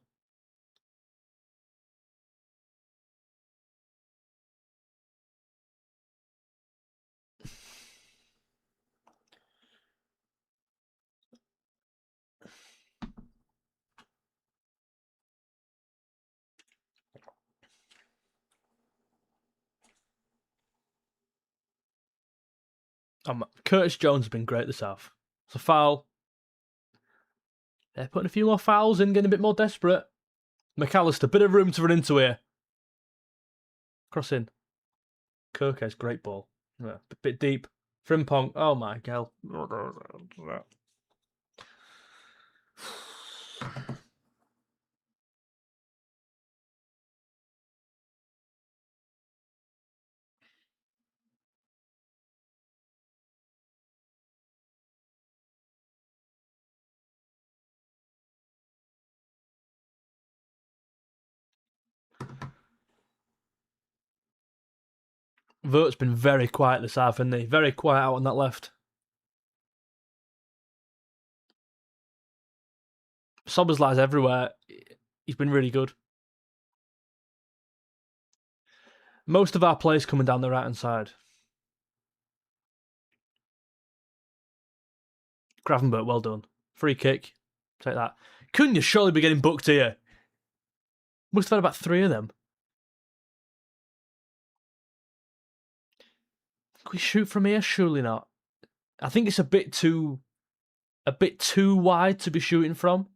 Curtis Jones has been great this half. It's a foul. They're putting a few more fouls in, getting a bit more desperate. McAllister, bit of room to run into here. Cross in. 𝗂𝗀𝗃𝗀𝗀's great ball. Yeah, bit deep. Frimpong. Oh my god. 𝗕𝗏's been very quiet this half, hasn't he? Very quiet out on that left. 𝗕𝗿𝗄𝗃's everywhere. He's been really good. Most of our players coming down the right-hand side. 𝗕𝗏𝗿𝗁, well done. Free kick. Take that. Couldn't you surely be getting booked here? Must have had about 3 of them. Can we shoot from here? Surely not. I think it's a bit too wide to be shooting from.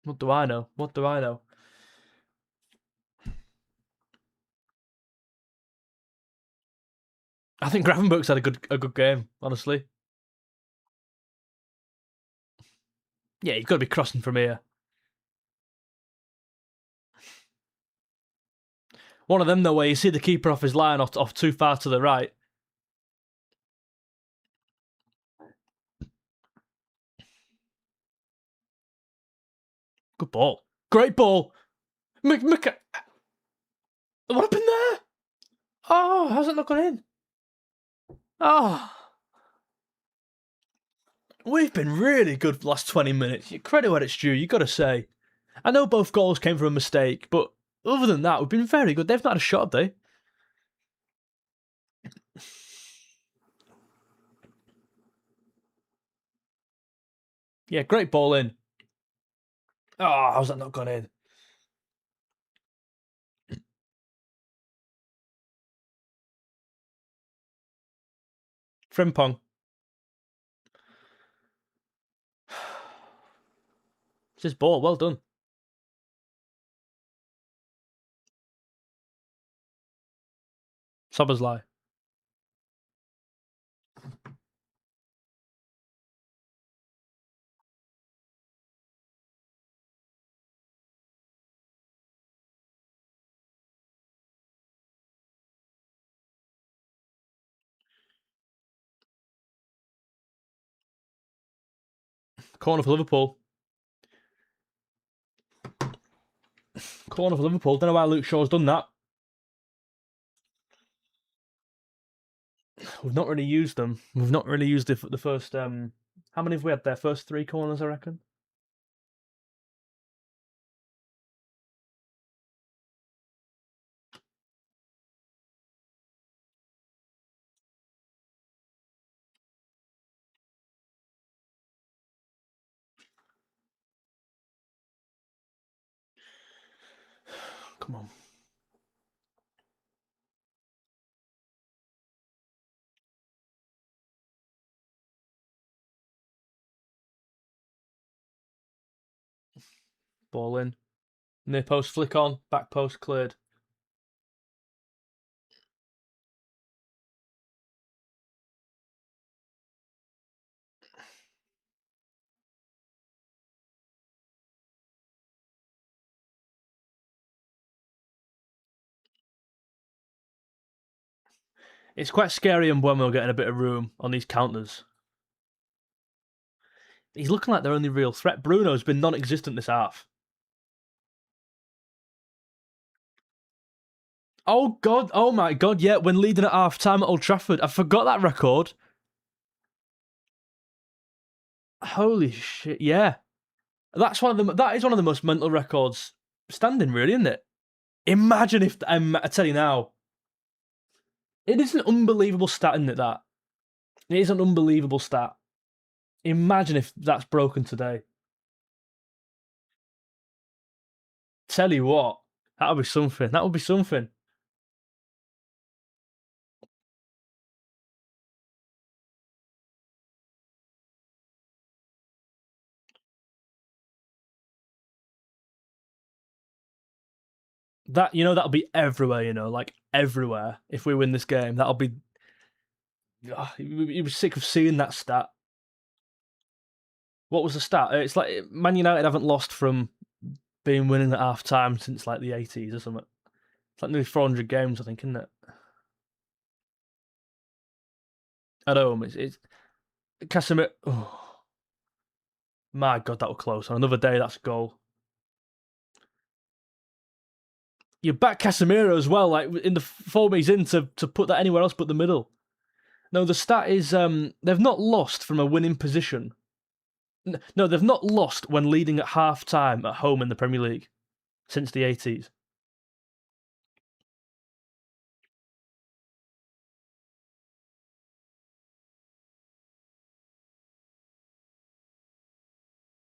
What do I know? What do I know? I think 𝗕𝗏𝗿𝗁's had a good game, honestly. Yeah, you've got to be crossing from here. One of them, though, where you see the keeper off his line off too far to the right. Good ball. Great ball. What happened there? Oh, how's it not gone in? Oh. We've been really good for the last 20 minutes. Credit where it's due, you've got to say. I know both goals came from a mistake, but other than that, we've been very good. They've not had a shot, have they? Yeah, great ball in. Oh, how's that not gone in? Frimpong. It's his ball, well done. 𝗕𝗿𝗄𝗃. Corner for Liverpool. Corner for Liverpool. Don't know why Luke Shaw's done that. We've not really used them. We've not really used the first... How many have we had there? First 3 corners, I reckon. Come on. Ball in. Near post flick on. Back post cleared. It's quite scary and 𝗿𝗏𝗄𝗃 getting a bit of room on these counters. He's looking like their only real threat. Bruno's been non-existent this half. Oh god, oh my god, yeah, when leading at half-time at Old Trafford. I forgot that record. Holy shit, yeah. That is one of the most mental records standing, really, isn't it? Imagine if, I tell you now, it is an unbelievable stat, isn't it, that? It is an unbelievable stat. Imagine if that's broken today. Tell you what, that would be something. That would be something. That, you know, that'll be everywhere, you know, like everywhere. If we win this game, that'll be. You were sick of seeing that stat. What was the stat? It's like Man United haven't lost from being winning at half time since like the 80s or something. It's like nearly 400 games, I think, isn't it? At home, it's Casemiro. Oh, my God, that was close. On another day, that's a goal. You back Casemiro as well, like in the form he's in, to put that anywhere else but the middle. No, the stat is they've not lost from a winning position. No, they've not lost when leading at half time at home in the Premier League since the 80s.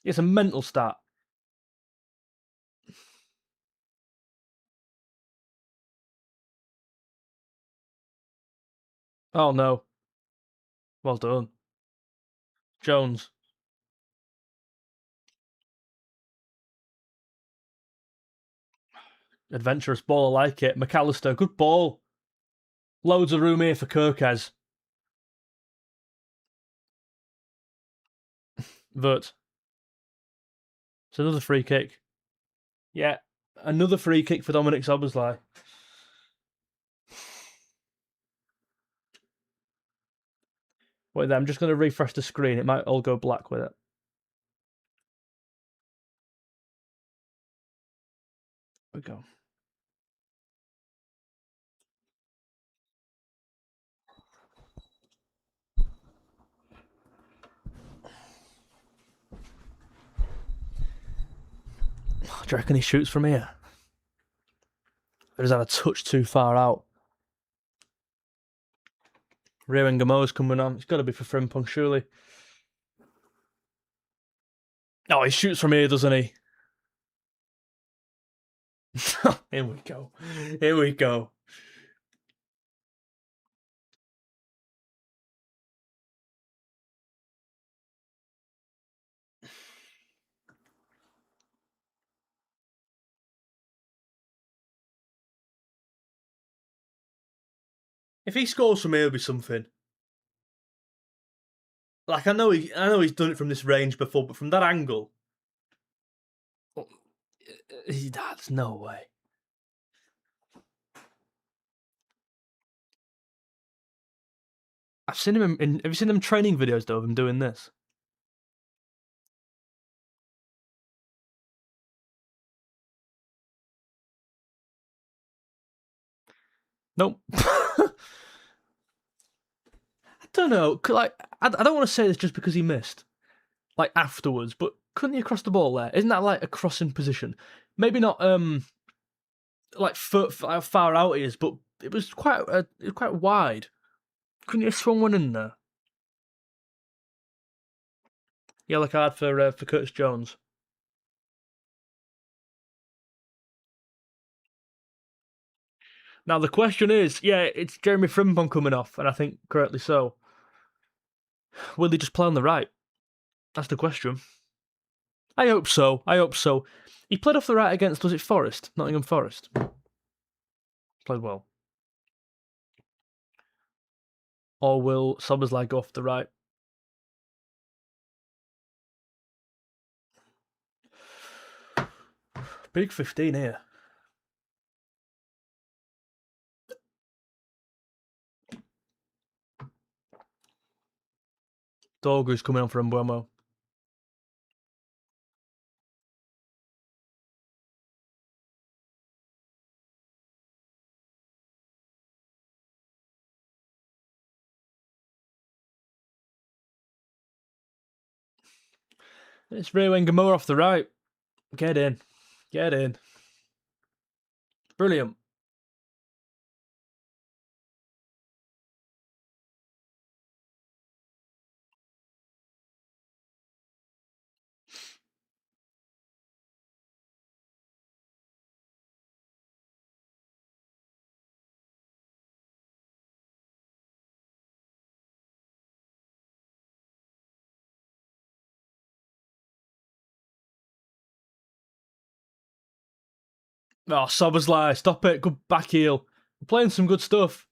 It's a mental stat. Oh no. Well done. Jones. Adventurous ball, I like it. McAllister, good ball. Loads of room here for 𝗕𝗃𝗃. Vert. It's another free kick. Yeah, another free kick for 𝗕𝗵𝗲𝗰𝗁. Wait there, I'm just going to refresh the screen. It might all go black with it. There we go. Do you reckon he shoots from here? Or does that a touch too far out? 𝗕𝗿𝗃𝗃𝗃's coming on. It's got to be for 𝗕𝗵𝗲𝗰𝗁, surely. Oh, he shoots from here, doesn't he? Here we go. Here we go. If he scores from here, it'll be something. Like I know he's done it from this range before, but from that angle, that's no way. I've seen him in. Have you seen them training videos though of him doing this? Nope. I don't know. Like I don't want to say this just because he missed, like afterwards, but couldn't he cross the ball there? Isn't that like a crossing position? Maybe not like how far out he is, but it was quite wide. Couldn't he have swung one in there? Yellow card for Curtis Jones. Now the question is, yeah, it's Jeremy Frimpong coming off, and I think correctly so. Will he just play on the right? That's the question. I hope so. I hope so. He played off the right against, was it Forest? Nottingham Forest. Played well. Or will Szoboszlai go off the right? Big 15 here. Dorgu's coming on for Mbeumo. It's 𝗕𝗿𝗃𝗃𝗃 off the right. Get in. Get in. Brilliant. Oh, Szoboszlai, stop it. Good back heel. We're playing some good stuff.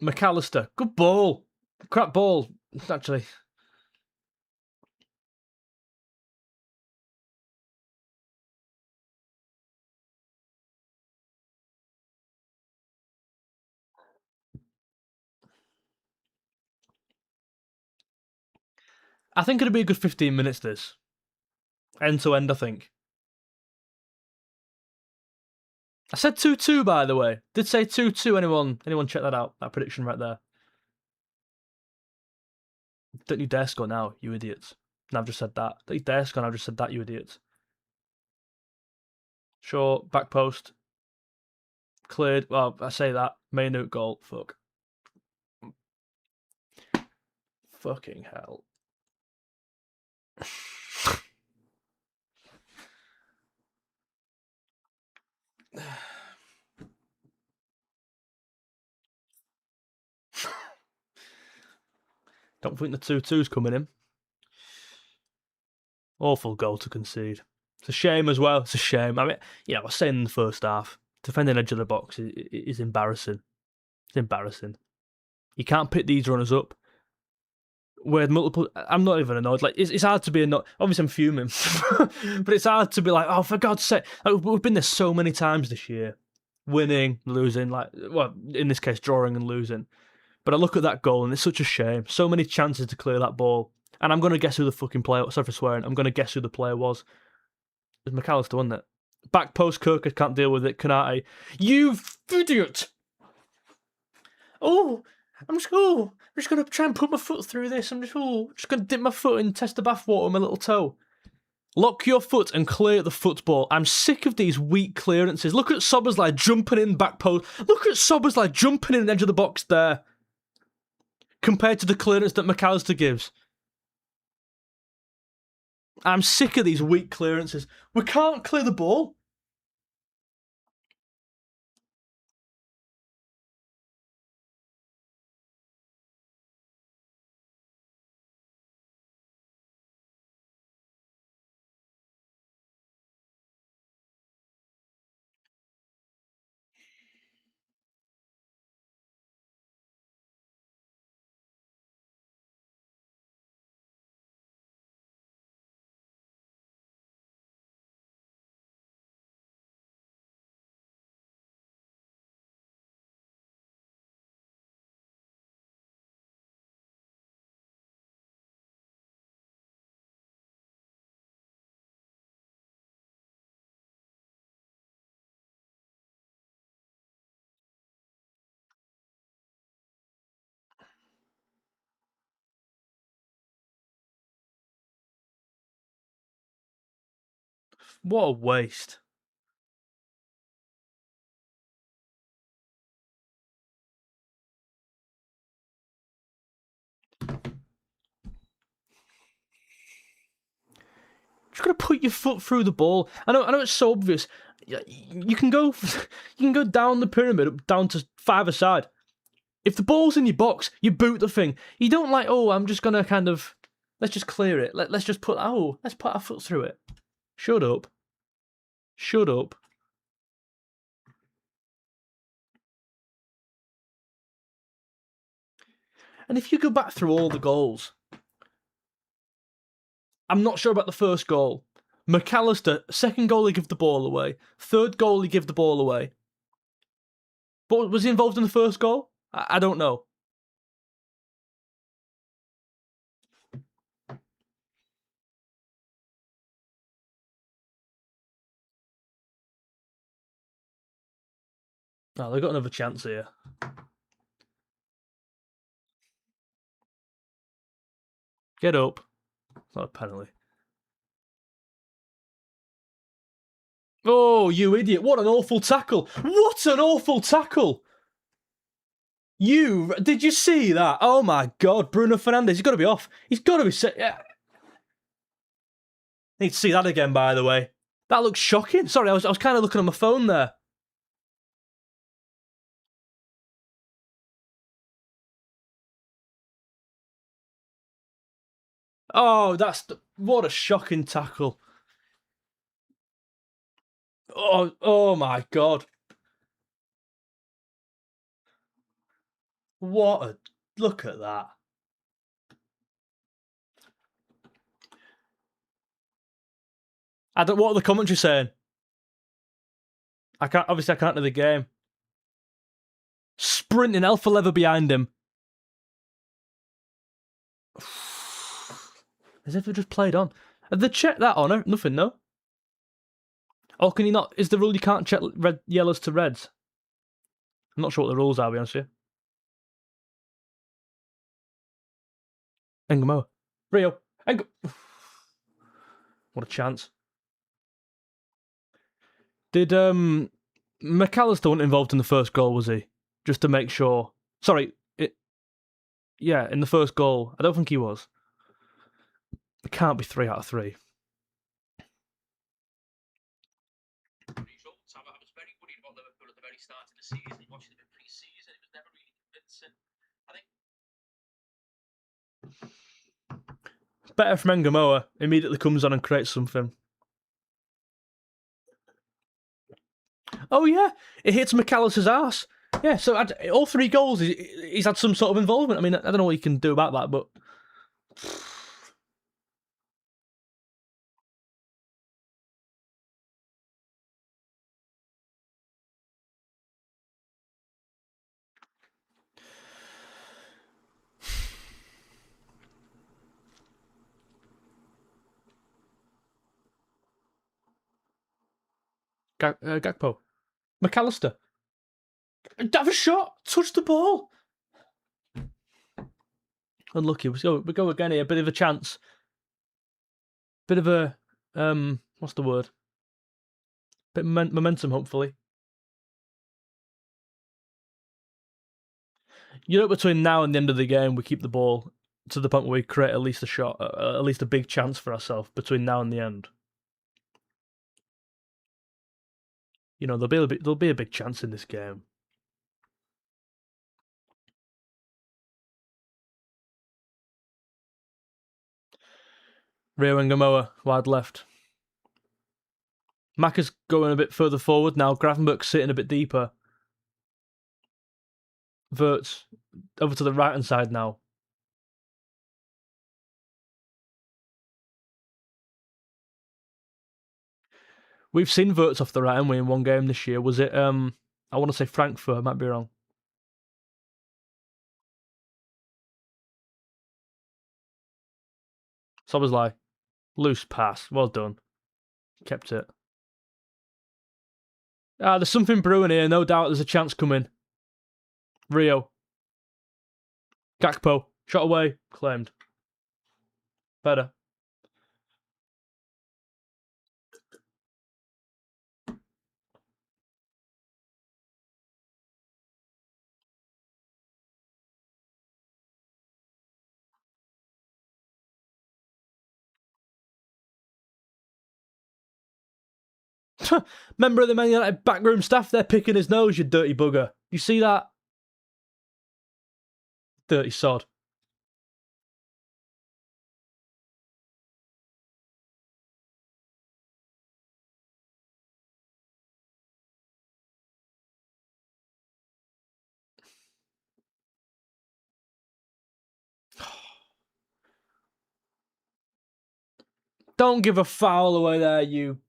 McAllister, good ball. Crap ball, actually. I think it'd be a good 15 minutes, this. End to end, I think. I said 2-2, by the way. Did say 2-2. Anyone check that out? That prediction right there. Don't you dare score now, you idiots. And I've just said that. Don't you dare score, and I've just said that, you idiots. Short, back post. Cleared. Well, I say that. Maynard goal. Fuck. Fucking hell. Don't think the 2-2's coming in. Awful goal to concede. It's a shame as well. It's a shame. I mean, I was saying in the first half, defending edge of the box is embarrassing. It's embarrassing. You can't pick these runners up. With multiple, I'm not even annoyed. Like it's hard to be annoyed. Obviously, I'm fuming, but it's hard to be like, oh, for God's sake! Like, we've been there so many times this year, winning, losing. Like, well, in this case, drawing and losing. But I look at that goal and it's such a shame. So many chances to clear that ball. And I'm going to guess who the fucking player... Sorry for swearing. I'm going to guess who the player was. It was McAllister, wasn't it? Back post, 𝗂𝗂𝗏 can't deal with it. 𝗂𝗏𝗏. You idiot! Oh, I'm just going to try and put my foot through this. I'm just going to dip my foot and test the bathwater with my little toe. Lock your foot and clear the football. I'm sick of these weak clearances. Look at Szoboszlai jumping in back post. Look at Szoboszlai jumping in the edge of the box there. Compared to the clearance that McAllister gives. I'm sick of these weak clearances. We can't clear the ball. What a waste. Just gotta put your foot through the ball. I know it's so obvious. You can go down the pyramid, down to 5-a-side. If the ball's in your box, you boot the thing. You don't like, oh, I'm just gonna kind of, let's just clear it. Let's just put our foot through it. Shut up. Shut up. And if you go back through all the goals, I'm not sure about the first goal. McAllister, second goal he gave the ball away. Third goal he gave the ball away. But was he involved in the first goal? I don't know. Oh, they've got another chance here. Get up. It's not a penalty. Oh, you idiot. What an awful tackle. What an awful tackle. Did you see that? Oh my God, Bruno Fernandes, he's got to be off. He's got to be set. Yeah. Need to see that again, by the way. That looks shocking. Sorry, I was kind of looking on my phone there. Oh, what a shocking tackle. Oh my God. What a... Look at that. What are the commentary saying? Obviously I can't do the game. Sprinting 𝗕𝗿𝗻𝗲𝗰 behind him. As if they just played on. Have they checked that on her? Nothing, no? Or can you not? Is the rule you can't check yellows to reds? I'm not sure what the rules are, to be honest with you. 𝗕𝗵𝗲𝗰𝗍. Rio. What a chance. Did McAllister wasn't involved in the first goal, was he? Just to make sure. Sorry. Yeah, in the first goal. I don't think he was. It can't be 3 out of 3. I was very worried about Liverpool at the very start of the season. Watching them in pre-season, it was never really convincing. I think Better from 𝗕𝗵𝗲𝗰. Immediately comes on and creates something. Oh yeah, it hits McAllister's arse. Yeah, so all 3 goals, he's had some sort of involvement. I mean, I don't know what you can do about that, but... 𝗕𝗿𝗄𝗏. McAllister. Have a shot. Touch the ball. Unlucky. We go again here. Bit of a chance. Bit of a what's the word? Bit of momentum, hopefully. You know, between now and the end of the game, we keep the ball to the point where we create at least a shot, at least a big chance for ourselves between now and the end. You know, there'll be a big chance in this game. Rio 𝗕𝗵𝗲𝗰, wide left. Macca's going a bit further forward now. Gravenberch's sitting a bit deeper. 𝗕𝗏𝗏𝗏 over to the right hand side now. We've seen 𝗕𝗏𝗏 off the right, haven't we, in one game this year? Was it, I want to say Frankfurt, I might be wrong. Szoboszlai. Loose pass. Well done. Kept it. There's something brewing here. No doubt there's a chance coming. Rio. Gakpo. Shot away. Claimed. Better. Member of the Man United backroom staff, they're picking his nose, you dirty bugger. You see that? Dirty sod. Don't give a foul away there, you.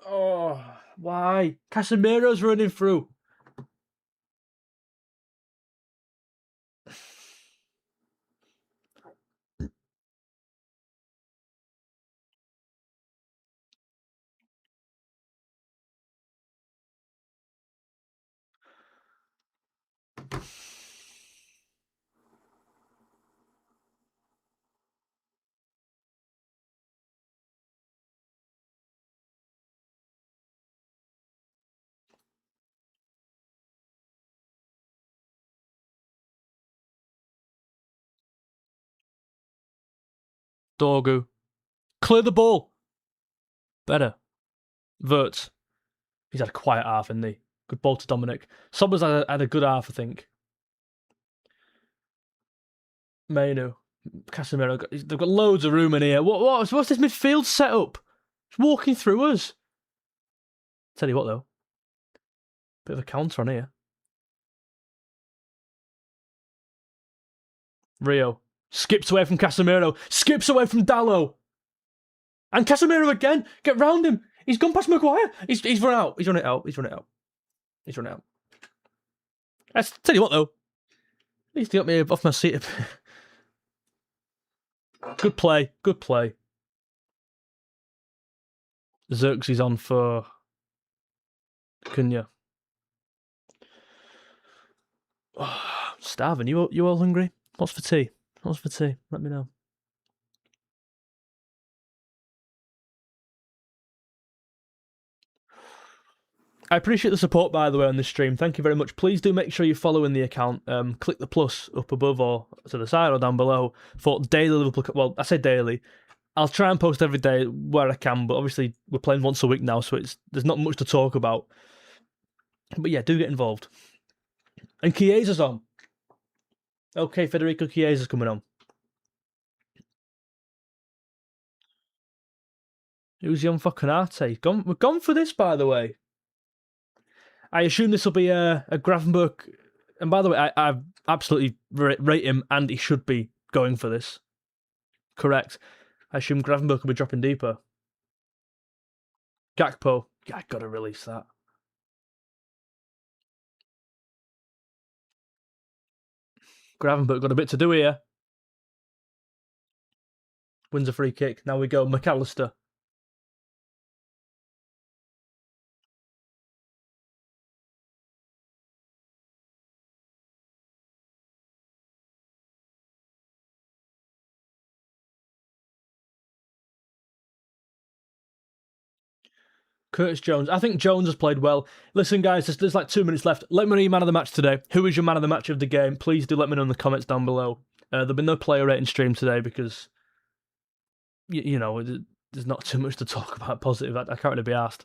Oh, why? Casemiro's running through. Dorgu. Clear the ball. Better. 𝗕𝗏𝗏𝗏. He's had a quiet half, hasn't he? Good ball to Dominic. Sobbers had a good half, I think. Mainu. Casemiro. They've got loads of room in here. What's this midfield setup? It's walking through us. Tell you what, though. Bit of a counter on here. Rio skips away from Casemiro. Skips away from Dalot. And Casemiro again. Get round him. He's gone past Maguire. He's run out. He's run it out. He's run it out. He's run it out. Let's tell you what, though. At least he got me off my seat a bit. Good play. Good play. 𝗕𝗿𝗄𝗃 on for Cunha. Oh, starving. You all hungry? What's for tea? What's for tea? Let me know. I appreciate the support, by the way, on this stream. Thank you very much. Please do make sure you're following the account. Click the plus up above or to the side or down below for daily Liverpool. Well, I say daily. I'll try and post every day where I can, but obviously we're playing once a week now, so there's not much to talk about. But yeah, do get involved. And Chiesa's on. Okay, Federico Chiesa's coming on. Who's 𝗕𝗵𝗲𝗰𝗁𝗁? We've gone for this, by the way. I assume this will be a Gravenberch. And by the way, I absolutely rate him, and he should be going for this. Correct. I assume Gravenberch will be dropping deeper. Gakpo. Yeah, I gotta release that. Gravenberch got a bit to do here. Wins a free kick. Now we go McAllister. Curtis Jones. I think Jones has played well. Listen, guys, there's like 2 minutes left. Let me know your man of the match today. Who is your man of the match of the game? Please do let me know in the comments down below. There'll be no player rating stream today because, you know, there's not too much to talk about positive. I can't really be asked.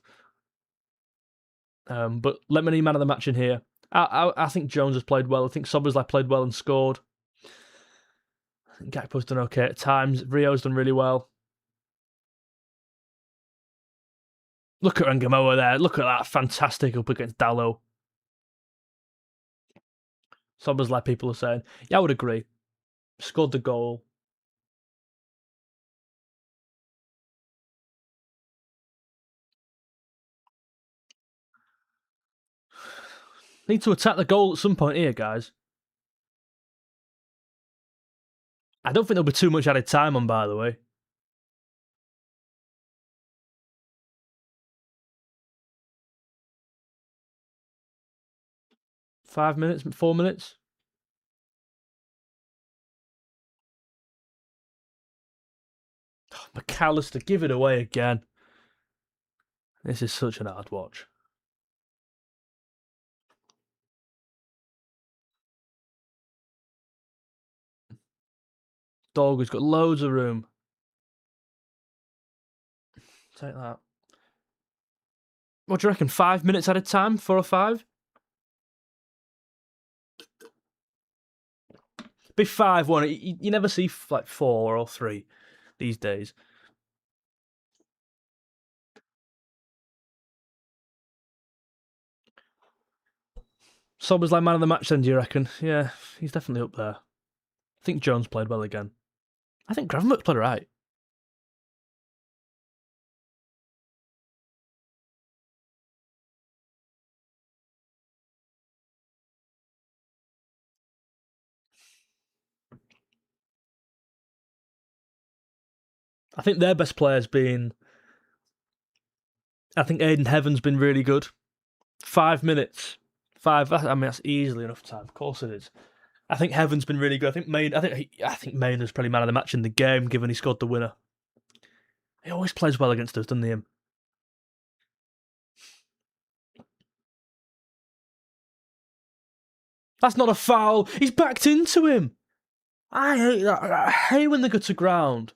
But let me know your man of the match in here. I think Jones has played well. I think Szoboszlai played well and scored. I think Gakpo's done okay at times. Rio's done really well. Look at ङ्amoa there. Look at that. Fantastic up against Dalot. Szoboszlai, people are saying. Yeah, I would agree. Scored the goal. Need to attack the goal at some point here, guys. I don't think there'll be too much added time on, by the way. Five minutes, 4 minutes. Oh, McAllister, give it away again. This is such an hard watch. Dog has got loads of room. Take that. What do you reckon? 5 minutes at a time? 4 or 5? Be 5, won't it? You never see like 4 or 3 these days. Szoboszlai man of the match then, do you reckon? Yeah, he's definitely up there. I think Jones played well again. I think Gravenberch played right. I think their best player's been... I think 𝗕𝗿𝗵𝗲𝗰𝗀𝗀's been really good. 5 minutes. 5, I mean, that's easily enough time. Of course it is. I think 𝗵𝗲𝗻's been really good. I think Maynard's probably man of the match in the game, given he scored the winner. He always plays well against us, doesn't he? That's not a foul. He's backed into him. I hate that. I hate when they go to ground.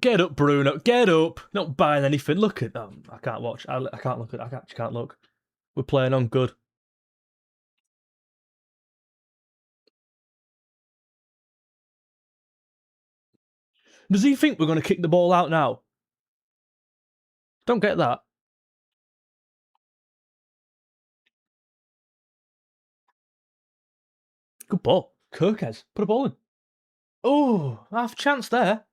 Get up, Bruno. Get up. Not buying anything. Look at them. I can't watch. I can't look at. I actually can't look. We're playing on good. Does he think we're going to kick the ball out now? Don't get that. Good ball. 𝗕𝗂𝘁𝗁𝘁. Put a ball in. Oh, half chance there.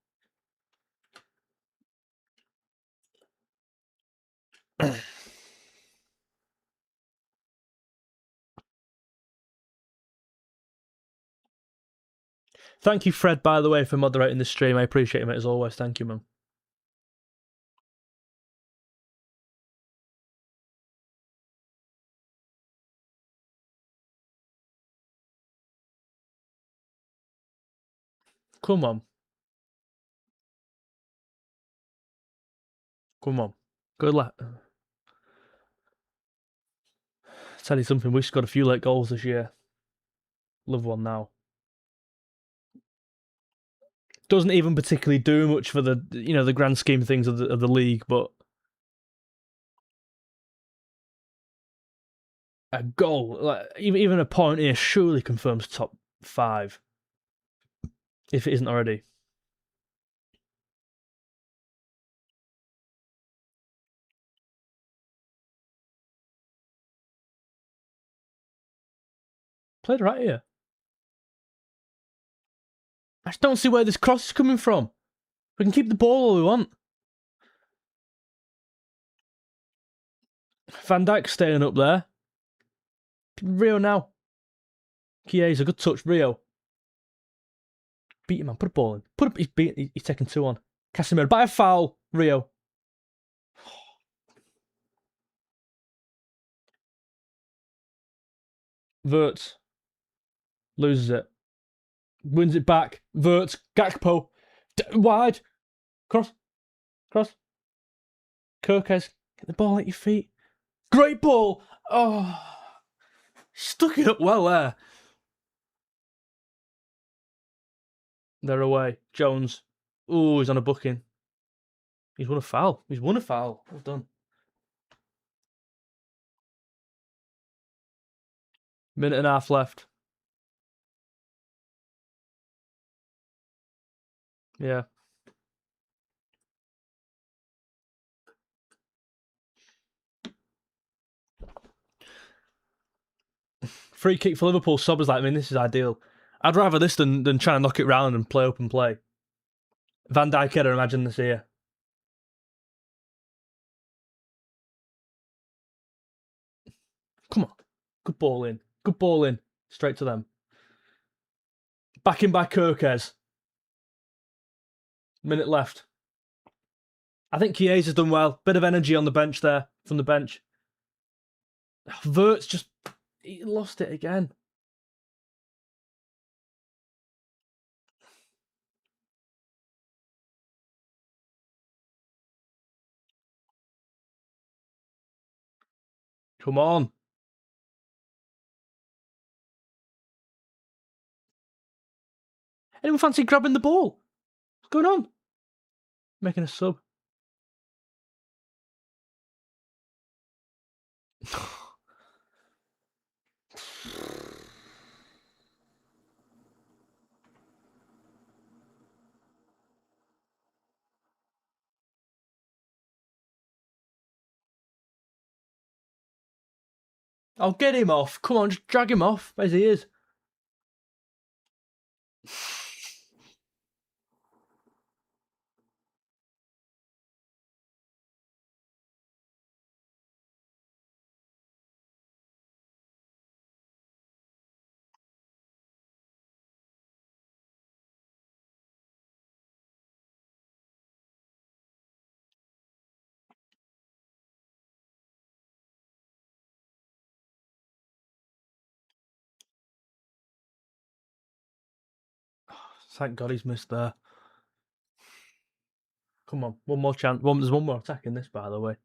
Thank you, Fred, by the way, for moderating the stream. I appreciate it, mate, as always. Thank you, man. Come on. Come on. Good luck. Tell you something, we've scored a few late goals this year. Love one now. Doesn't even particularly do much for the the grand scheme of things of the league, but a goal, like even a point here, surely confirms top 5, if it isn't already. Played right here. I just don't see where this cross is coming from. We can keep the ball all we want. Van Dijk staying up there. Rio now. Chiesa, a good touch. Rio. Beat him, man. Put a ball in. He's taking 2 on. Casemiro. By a foul. Rio. Wirtz. Loses it. Wins it back. Wirtz. Gakpo. Wide. Cross. 𝗕𝗂𝘁𝗁𝘁. Get the ball at your feet. Great ball. Oh. Stuck it up well there. They're away. Jones. Oh, he's on a booking. He's won a foul. Well done. Minute and a half left. Yeah. Free kick for Liverpool. Sobber's like, I mean, this is ideal. I'd rather this than try and knock it round and play open play. Van Dijk header, imagine this here. Come on. Good ball in. Straight to them. Back in by 𝗕𝗂𝘁𝗁𝘁. Minute left. I think Chiesa's done well. Bit of energy on the bench there, from the bench. Wirtz just... He lost it again. Come on. Anyone fancy grabbing the ball? What's going on? Making a sub. I'll get him off. Come on, just drag him off as he is. Thank God he's missed there. Come on, one more chance. There's one more attack in this, by the way.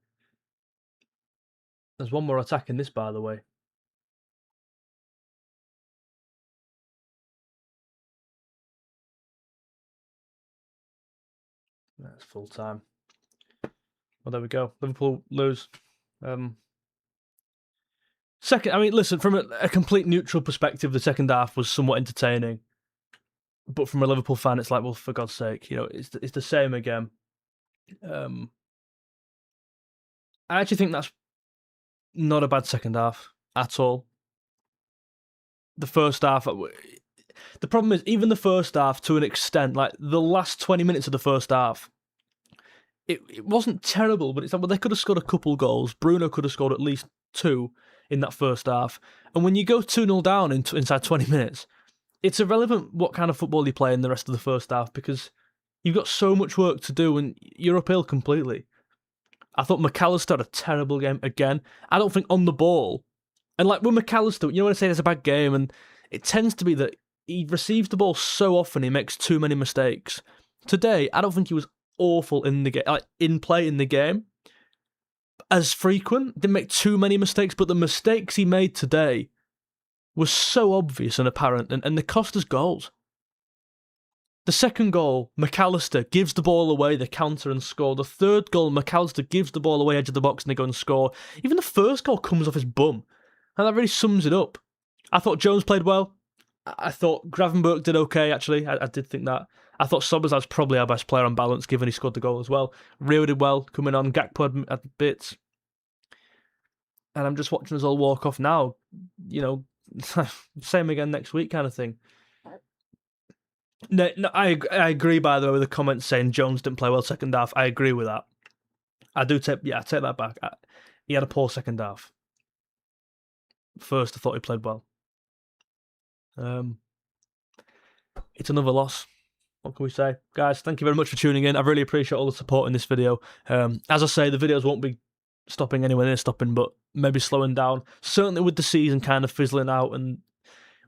That's full time. Well, there we go. Liverpool lose. Second, I mean, listen, from a complete neutral perspective, the second half was somewhat entertaining. But from a Liverpool fan, it's like, well, for God's sake, it's the same again. I actually think that's not a bad second half at all. The first half, the problem is, even the first half, to an extent, like the last 20 minutes of the first half, it wasn't terrible, but it's like, well, they could have scored a couple goals. Bruno could have scored at least 2 in that first half. And when you go 2-0 down inside 20 minutes, it's irrelevant what kind of football you play in the rest of the first half, because you've got so much work to do and you're uphill completely. I thought McAllister had a terrible game again. I don't think on the ball. And like with McAllister, when I say there's a bad game, and it tends to be that he receives the ball so often he makes too many mistakes. Today, I don't think he was awful in the game, like in play in the game. As frequent, didn't make too many mistakes, but the mistakes he made today was so obvious and apparent, and they cost us goals. The second goal, McAllister gives the ball away, they counter and score. The third goal, McAllister gives the ball away edge of the box and they go and score. Even the first goal comes off his bum. And that really sums it up. I thought Jones played well. I thought Gravenberch did okay, actually. I did think that. I thought Szoboszlai was probably our best player on balance, given he scored the goal as well. Rio did well, coming on. Gakpo had bits. And I'm just watching us all walk off now. Same again next week kind of thing. No, I agree, by the way, with the comments saying Jones didn't play well second half. I agree with that. I take that back. He had a poor second half. First, I thought he played well. It's another loss. What can we say? Guys, thank you very much for tuning in. I really appreciate all the support in this video. As I say, the videos won't be stopping anywhere near stopping, but maybe slowing down. Certainly with the season kind of fizzling out, and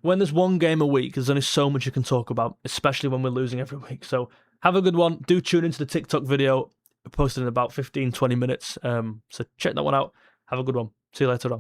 when there's one game a week, there's only so much you can talk about, especially when we're losing every week. So have a good one. Do tune into the TikTok video, posted in about 15-20 minutes. So check that one out. Have a good one. See you later on.